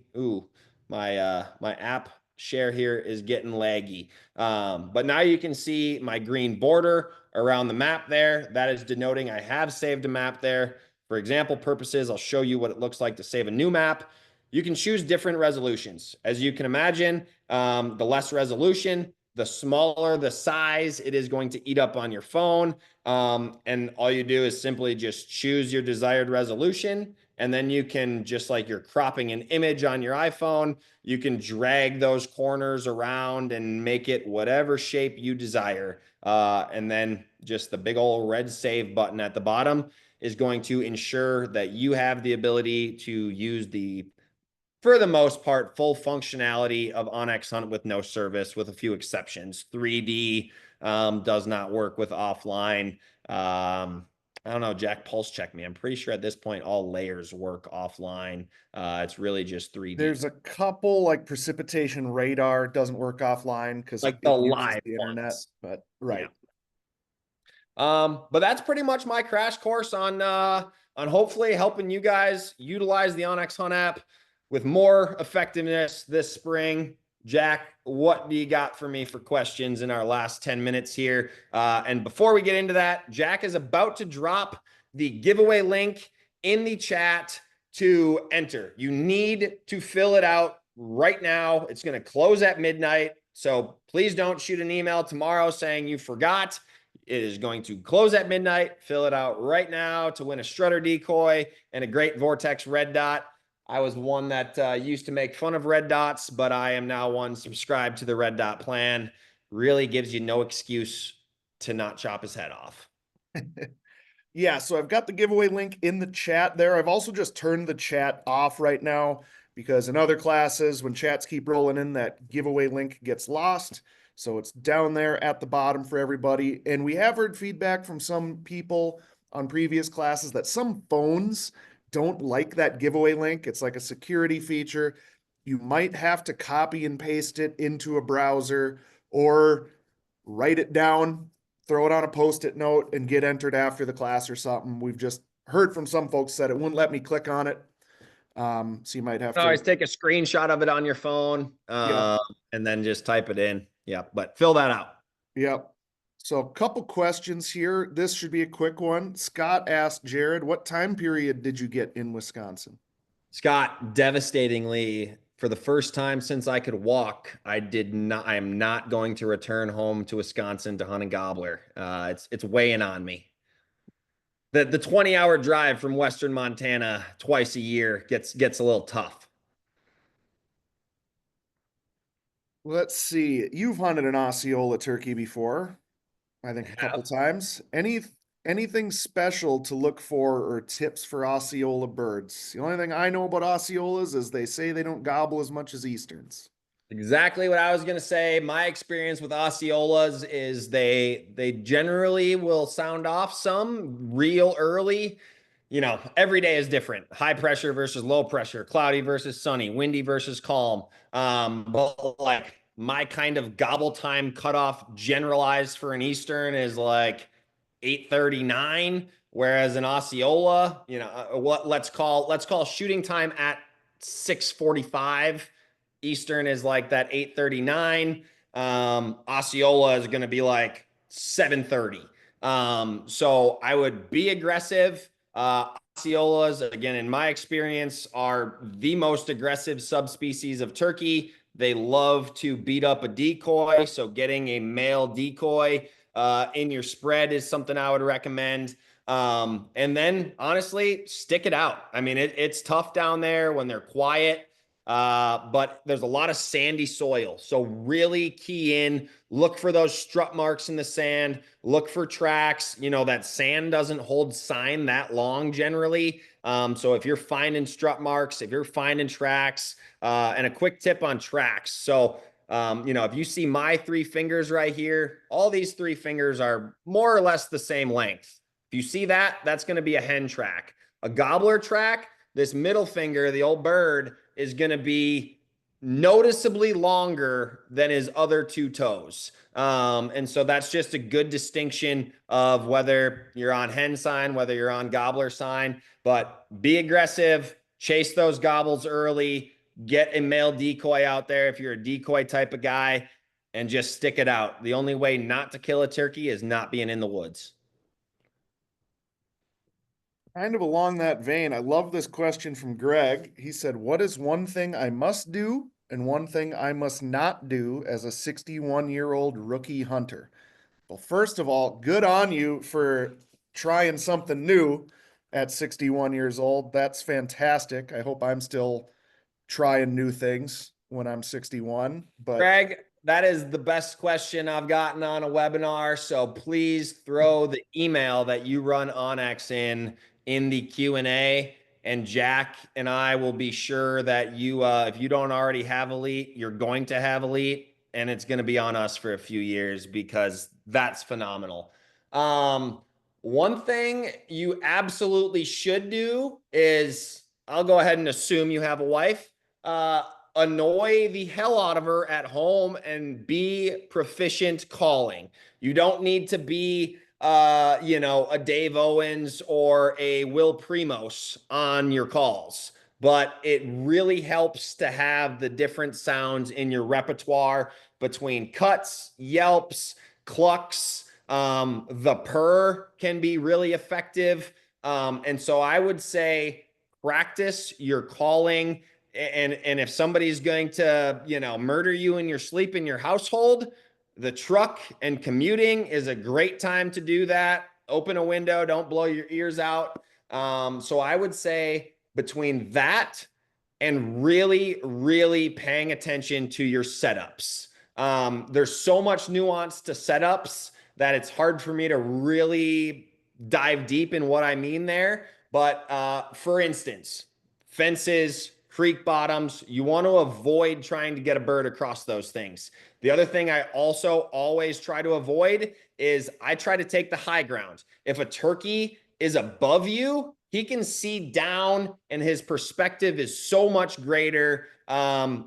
my app share here is getting laggy. But now you can see my green border around the map there. That is denoting I have saved a map there. For example purposes, I'll show you what it looks like to save a new map. You can choose different resolutions. As you can imagine, the less resolution, The smaller the size, it is going to eat up on your phone. And all you do is simply just choose your desired resolution. And then you can, just like you're cropping an image on your iPhone, you can drag those corners around and make it whatever shape you desire. And then just the big old red save button at the bottom is going to ensure that you have the ability to use the, for the most part, full functionality of onX Hunt with no service, with a few exceptions. 3D does not work with offline. I don't know, Jack, pulse check me. I'm pretty sure at this point all layers work offline. It's really just 3D. There's a couple like precipitation radar doesn't work offline because Like it the uses live the internet, ones. but right. Yeah. But that's pretty much my crash course on hopefully helping you guys utilize the onX Hunt app with more effectiveness this spring. Jack, what do you got for me for questions in our last 10 minutes here? And before we get into that, Jack is about to drop the giveaway link in the chat to enter. You need to fill it out right now. It's going to close at midnight. So please don't shoot an email tomorrow saying you forgot. It is going to close at midnight. Fill it out right now to win a Strutter decoy and a great Vortex red dot. I was one that used to make fun of red dots, but I am now one subscribed to the red dot plan. Really gives you no excuse to not chop his head off. Yeah, so I've got the giveaway link in the chat there. I've also just turned the chat off right now because in other classes, when chats keep rolling in, that giveaway link gets lost. So it's down there at the bottom for everybody. And we have heard feedback from some people on previous classes that some phones don't like that giveaway link. It's like a security feature. You might have to copy and paste it into a browser or write it down, throw it on a post-it note, and get entered after the class or something. We've just heard from some folks that it wouldn't let me click on it. So you might have to always take a screenshot of it on your phone and then just type it in. Yeah, but fill that out. Yep. So a couple questions here. This should be a quick one. Scott asked Jared, what time period did you get in Wisconsin? Scott, devastatingly, for the first time since I could walk, I am not going to return home to Wisconsin to hunt a gobbler. It's weighing on me. The 20-hour drive from Western Montana twice a year gets a little tough. Let's see. You've hunted an Osceola turkey before, I think a couple times. Anything special to look for or tips for Osceola birds? The only thing I know about Osceolas is they say they don't gobble as much as Easterns. Exactly what I was going to say. My experience with Osceolas is they generally will sound off some real early. You know, every day is different. High pressure versus low pressure, cloudy versus sunny, windy versus calm. But like my kind of gobble time cutoff generalized for an Eastern is like 8:39, whereas an Osceola, you know, what let's call shooting time at 6:45. Eastern is like that 8:39. Osceola is going to be like 7:30. So I would be aggressive. Osceolas, again, in my experience, are the most aggressive subspecies of turkey. They love to beat up a decoy. So getting a male decoy in your spread is something I would recommend. And then honestly, stick it out. I mean, it's tough down there when they're quiet. But there's a lot of sandy soil. So really key in, look for those strut marks in the sand, look for tracks. You know, that sand doesn't hold sign that long generally. So if you're finding strut marks, if you're finding tracks, and a quick tip on tracks. So, you know, if you see my three fingers right here, all these three fingers are more or less the same length. If you see that, that's going to be a hen track. A gobbler track, this middle finger, the old bird, is going to be noticeably longer than his other two toes. And so that's just a good distinction of whether you're on hen sign, whether you're on gobbler sign, but be aggressive, chase those gobbles early, get a male decoy out there if you're a decoy type of guy, and just stick it out. The only way not to kill a turkey is not being in the woods. Kind of along that vein, I love this question from Greg. He said, what is one thing I must do and one thing I must not do as a 61-year-old rookie hunter. Well, first of all, good on you for trying something new at 61 years old. That's fantastic. I hope I'm still trying new things when I'm 61, but Greg, that is the best question I've gotten on a webinar. So please throw the email that you run onX in the Q&A, and Jack and I will be sure that you, if you don't already have Elite, you're going to have Elite, and it's going to be on us for a few years because that's phenomenal. One thing you absolutely should do is, I'll go ahead and assume you have a wife. Annoy the hell out of her at home and be proficient calling. You don't need to be, a Dave Owens or a Will Primos on your calls, but it really helps to have the different sounds in your repertoire between cuts, yelps, clucks. The purr can be really effective. And so I would say practice your calling. And if somebody's going to, murder you in your sleep in your household, the truck and commuting is a great time to do that. Open a window, don't blow your ears out. So I would say between that and really, really paying attention to your setups. There's so much nuance to setups that it's hard for me to really dive deep in what I mean there. But for instance, fences, creek bottoms, you want to avoid trying to get a bird across those things. The other thing I also always try to avoid is I try to take the high ground. If a turkey is above you, he can see down and his perspective is so much greater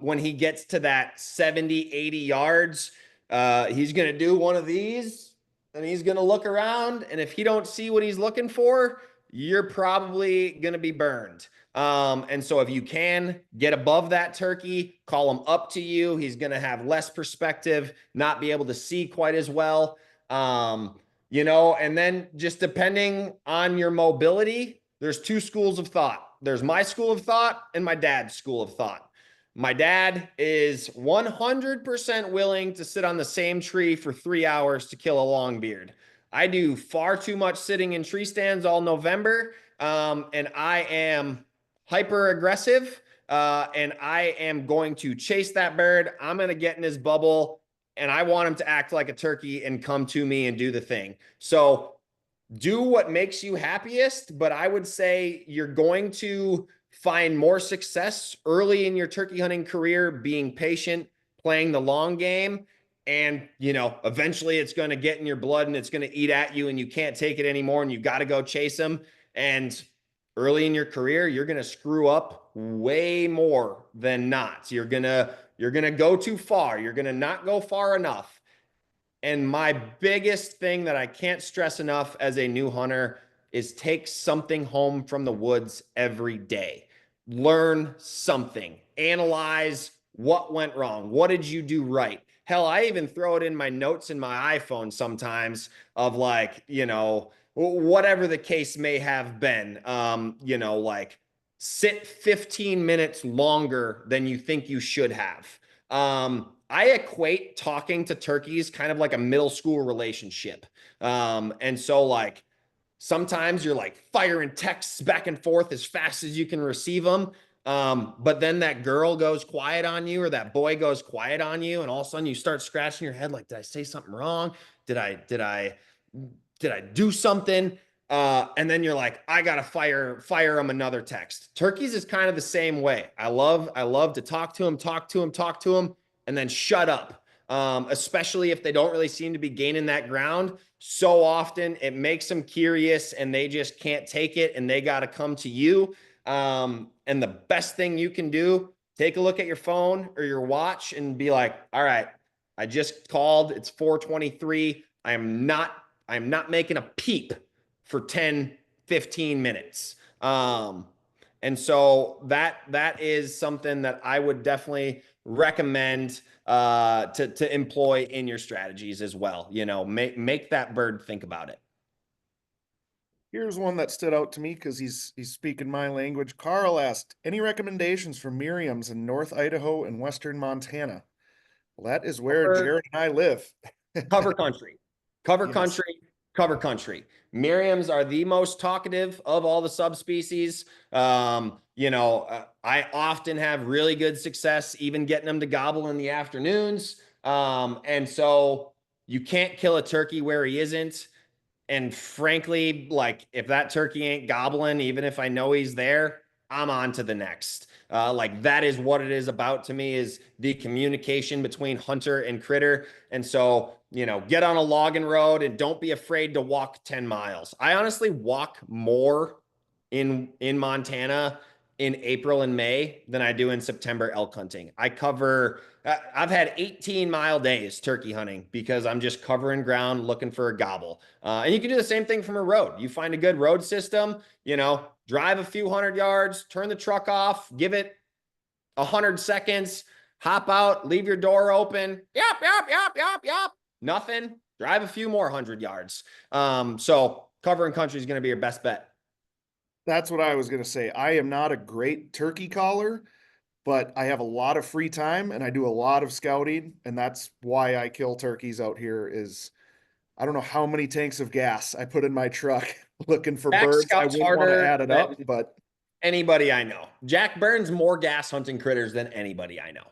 when he gets to that 70, 80 yards. He's going to do one of these and he's going to look around. And if he don't see what he's looking for, you're probably going to be burned. And so if you can get above that turkey, call him up to you. He's going to have less perspective, not be able to see quite as well. And then just depending on your mobility, there's two schools of thought. There's my school of thought and my dad's school of thought. My dad is 100% willing to sit on the same tree for 3 hours to kill a longbeard. I do far too much sitting in tree stands all November, and I am hyper aggressive, and I am going to chase that bird. I'm going to get in his bubble, and I want him to act like a turkey and come to me and do the thing. So do what makes you happiest, but I would say you're going to find more success early in your turkey hunting career being patient, playing the long game, and eventually it's going to get in your blood and it's going to eat at you and you can't take it anymore and you got to go chase them. And early in your career, you're going to screw up way more than not. You're going to go too far. You're going to not go far enough. And my biggest thing that I can't stress enough as a new hunter is take something home from the woods every day. Learn something. Analyze what went wrong. What did you do right? Hell, I even throw it in my notes in my iPhone sometimes of whatever the case may have been. Sit 15 minutes longer than you think you should have. I equate talking to turkeys kind of like a middle school relationship. And so sometimes you're firing texts back and forth as fast as you can receive them. But then that girl goes quiet on you or that boy goes quiet on you. And all of a sudden you start scratching your head. Like, did I say something wrong? Did I do something? And then you're like, I gotta fire him another text. Turkeys is kind of the same way. I love to talk to him, and then shut up. Especially if they don't really seem to be gaining that ground. So often it makes them curious and they just can't take it and they got to come to you. And the best thing you can do, take a look at your phone or your watch and be like, all right, I just called. It's 4:23. I'm not making a peep for 10, 15 minutes. And so that is something that I would definitely recommend to employ in your strategies as well. Make that bird think about it. Here's one that stood out to me because he's speaking my language. Carl asked, any recommendations for Miriam's in North Idaho and Western Montana? Well, that is where Cover, Jared and I live. cover country, cover Yes. country, cover country. Miriams are the most talkative of all the subspecies. I often have really good success even getting them to gobble in the afternoons. And so you can't kill a turkey where he isn't. And frankly, like if that turkey ain't gobbling, even if I know he's there, I'm on to the next. Like that is what it is about to me, is the communication between hunter and critter. And so, get on a logging road and don't be afraid to walk 10 miles. I honestly walk more in Montana in April and May than I do in September elk hunting. I've had 18-mile days turkey hunting because I'm just covering ground looking for a gobble. And you can do the same thing from a road. You find a good road system, drive a few hundred yards, turn the truck off, give it 100 seconds, hop out, leave your door open. Yep. Nothing. Drive a few more 100 yards. So covering country is going to be your best bet. That's what I was going to say. I am not a great turkey caller, but I have a lot of free time and I do a lot of scouting. And that's why I kill turkeys out here is I don't know how many tanks of gas I put in my truck looking for Jack birds. I scouts wouldn't want to harder add it up, than but anybody I know. Jack burns more gas hunting critters than anybody I know.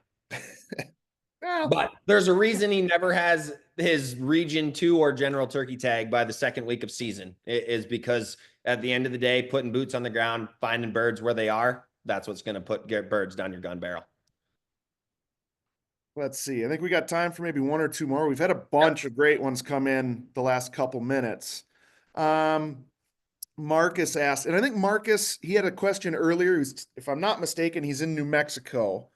well, But there's a reason he never has his region 2 or general turkey tag by the second week of season. It is because at the end of the day, putting boots on the ground, finding birds where they are, that's what's going to get birds down your gun barrel. let's see. I think we got time for maybe one or two more. We've had a bunch of great ones come in the last couple minutes. Marcus asked, and I think Marcus, he had a question earlier. If I'm not mistaken, he's in New Mexico.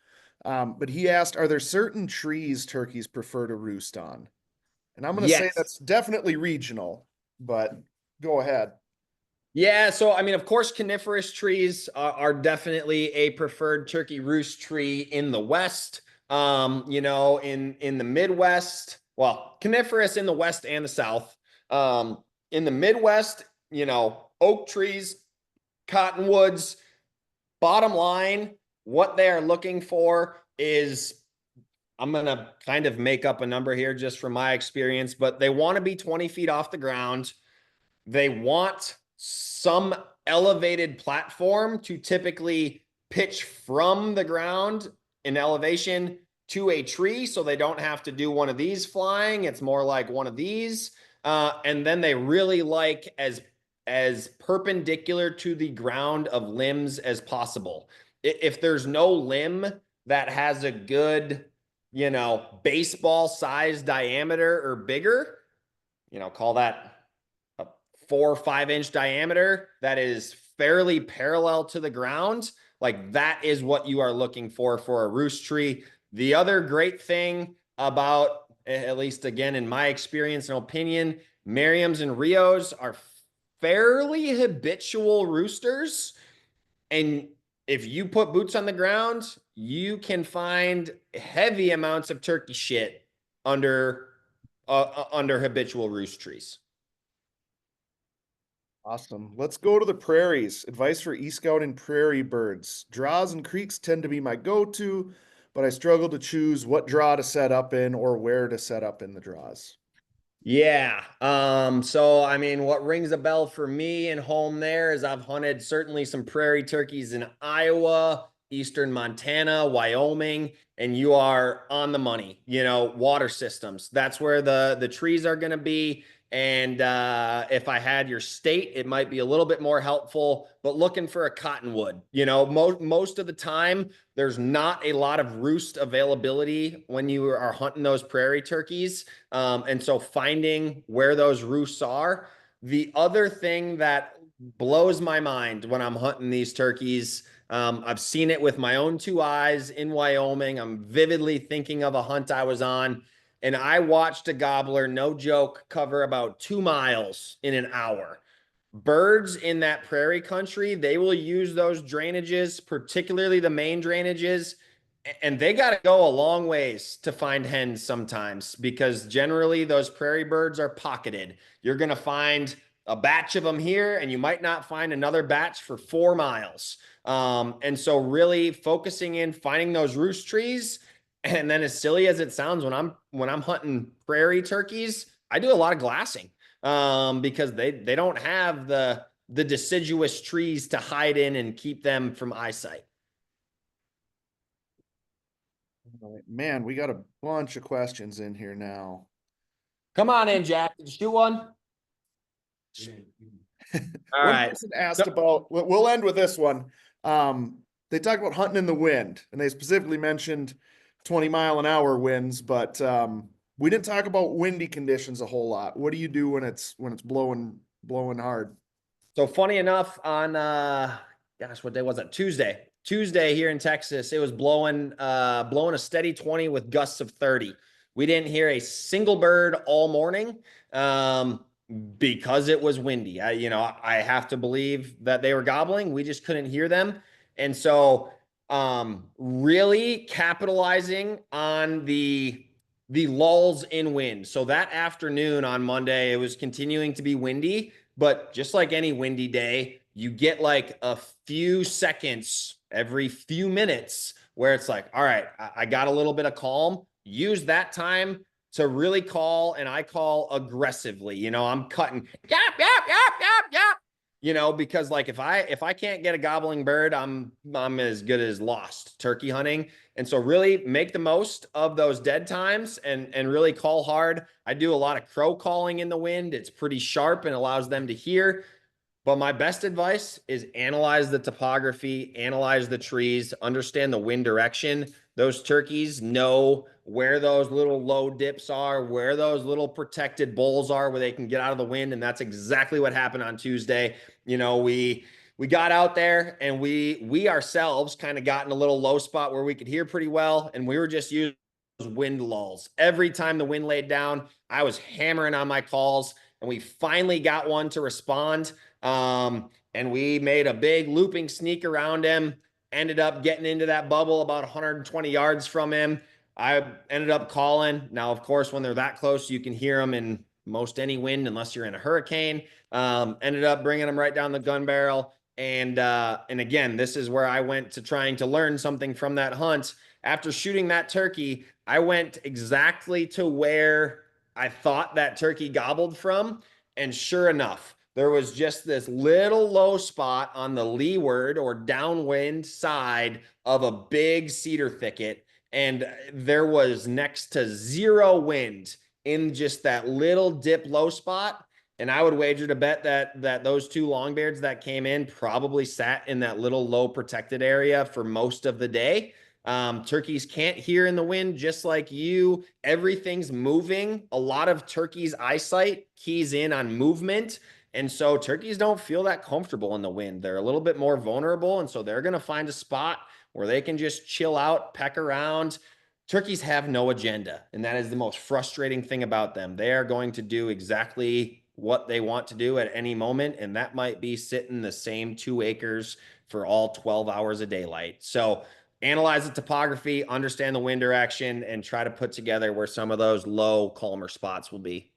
But he asked, are there certain trees turkeys prefer to roost on? And I'm going to say Yes. that's definitely regional, but go ahead. Yeah, so I mean, of course, coniferous trees are definitely a preferred turkey roost tree in the West. In the Midwest, well, coniferous in the West and the South. In the Midwest, oak trees, cottonwoods. Bottom line, what they are looking for is, I'm going to kind of make up a number here just from my experience, but they want to be 20 feet off the ground. They want some elevated platform to typically pitch from the ground in elevation to a tree, so they don't have to do one of these flying. It's more like one of these. And then they really like as perpendicular to the ground of limbs as possible. If there's no limb that has a good, baseball size diameter or bigger, call that 4 or 5 inch diameter that is fairly parallel to the ground, like that is what you are looking for a roost tree. The other great thing about, at least again, in my experience and opinion, Merriams and Rios are fairly habitual roosters. And if you put boots on the ground, you can find heavy amounts of turkey shit under habitual roost trees. Awesome. Let's go to the prairies. Advice for e-scout and prairie birds. Draws and creeks tend to be my go-to, but I struggle to choose what draw to set up in or where to set up in the draws. Yeah. So I mean, what rings a bell for me and home there is I've hunted certainly some prairie turkeys in Iowa, eastern Montana, Wyoming, and you are on the money. Water systems. That's where the trees are going to be. And if I had your state, it might be a little bit more helpful, but looking for a cottonwood, most of the time, there's not a lot of roost availability when you are hunting those prairie turkeys. And so finding where those roosts are. The other thing that blows my mind when I'm hunting these turkeys, I've seen it with my own 2 eyes in Wyoming. I'm vividly thinking of a hunt I was on. And I watched a gobbler, no joke, cover about 2 miles in an hour. Birds in that prairie country, they will use those drainages, particularly the main drainages, and they got to go a long ways to find hens sometimes because generally those prairie birds are pocketed. You're going to find a batch of them here, and you might not find another batch for 4 miles. And so really focusing in, finding those roost trees. And then, as silly as it sounds, when I'm hunting prairie turkeys, I do a lot of glassing, because they don't have the deciduous trees to hide in and keep them from eyesight. All right, man, we got a bunch of questions in here now. Come on in, Jack. Did you shoot one? All One right. person asked about, we'll end with this one. They talked about hunting in the wind, and they specifically mentioned 20-mile-an-hour winds, but we didn't talk about windy conditions a whole lot. What do you do when it's blowing hard? So funny enough, on gosh, what day was it? Tuesday here in Texas, it was blowing a steady 20 with gusts of 30. We didn't hear a single bird all morning, because it was windy. I have to believe that they were gobbling. We just couldn't hear them. And so really capitalizing on the lulls in wind. So that afternoon on Monday, it was continuing to be windy. But just like any windy day, you get like a few seconds every few minutes where it's like, all right, I got a little bit of calm. Use that time to really call, and I call aggressively. I'm cutting, yap, yap, yap, yap, yap. Because like if I can't get a gobbling bird, I'm as good as lost turkey hunting. And so really make the most of those dead times and really call hard. I do a lot of crow calling in the wind. It's pretty sharp and allows them to hear. But my best advice is analyze the topography, analyze the trees, understand the wind direction. Those turkeys know where those little low dips are, where those little protected bowls are, where they can get out of the wind. And that's exactly what happened on Tuesday. We got out there, and we ourselves kind of got in a little low spot where we could hear pretty well. And we were just using those wind lulls. Every time the wind laid down, I was hammering on my calls, and we finally got one to respond. And we made a big looping sneak around him, ended up getting into that bubble about 120 yards from him. I ended up calling. Now, of course, when they're that close, you can hear them in most any wind, unless you're in a hurricane. Ended up bringing them right down the gun barrel. And again, this is where I went to trying to learn something from that hunt. After shooting that turkey, I went exactly to where I thought that turkey gobbled from. And sure enough, there was just this little low spot on the leeward or downwind side of a big cedar thicket. And there was next to zero wind in just that little dip low spot. And I would wager to bet that those two longbeards that came in probably sat in that little low protected area for most of the day. Turkeys can't hear in the wind, just like you. Everything's moving. A lot of turkeys' eyesight keys in on movement. And so turkeys don't feel that comfortable in the wind. They're a little bit more vulnerable. And so they're going to find a spot where they can just chill out, peck around. Turkeys have no agenda. And that is the most frustrating thing about them. They are going to do exactly what they want to do at any moment. And that might be sit in the same 2 acres for all 12 hours of daylight. So analyze the topography, understand the wind direction, and try to put together where some of those low, calmer spots will be.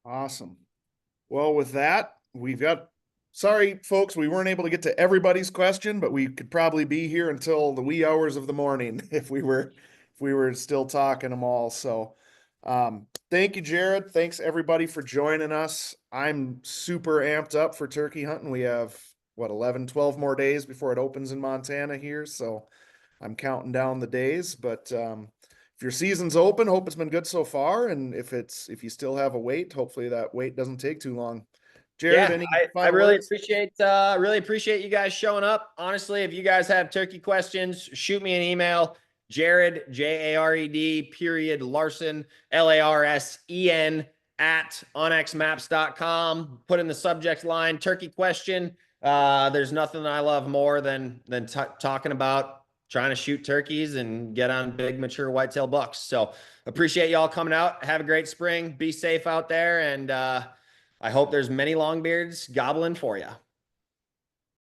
Awesome. Well, with that, sorry, folks, we weren't able to get to everybody's question, but we could probably be here until the wee hours of the morning if we were still talking them all. So, thank you, Jared. Thanks everybody for joining us. I'm super amped up for turkey hunting. We have 11, 12 more days before it opens in Montana here. So I'm counting down the days, but, if your season's open, hope it's been good so far. And if you still have a wait, hopefully that wait doesn't take too long. Jared, Yeah, any I final really words? appreciate you guys showing up. Honestly, if you guys have turkey questions, shoot me an email. Jared, Jared, period, Larson, Larsen, at onxmaps.com. Put in the subject line, turkey question. There's nothing I love more than talking about trying to shoot turkeys and get on big mature whitetail bucks. So appreciate y'all coming out. Have a great spring. Be safe out there. And I hope there's many longbeards gobbling for you.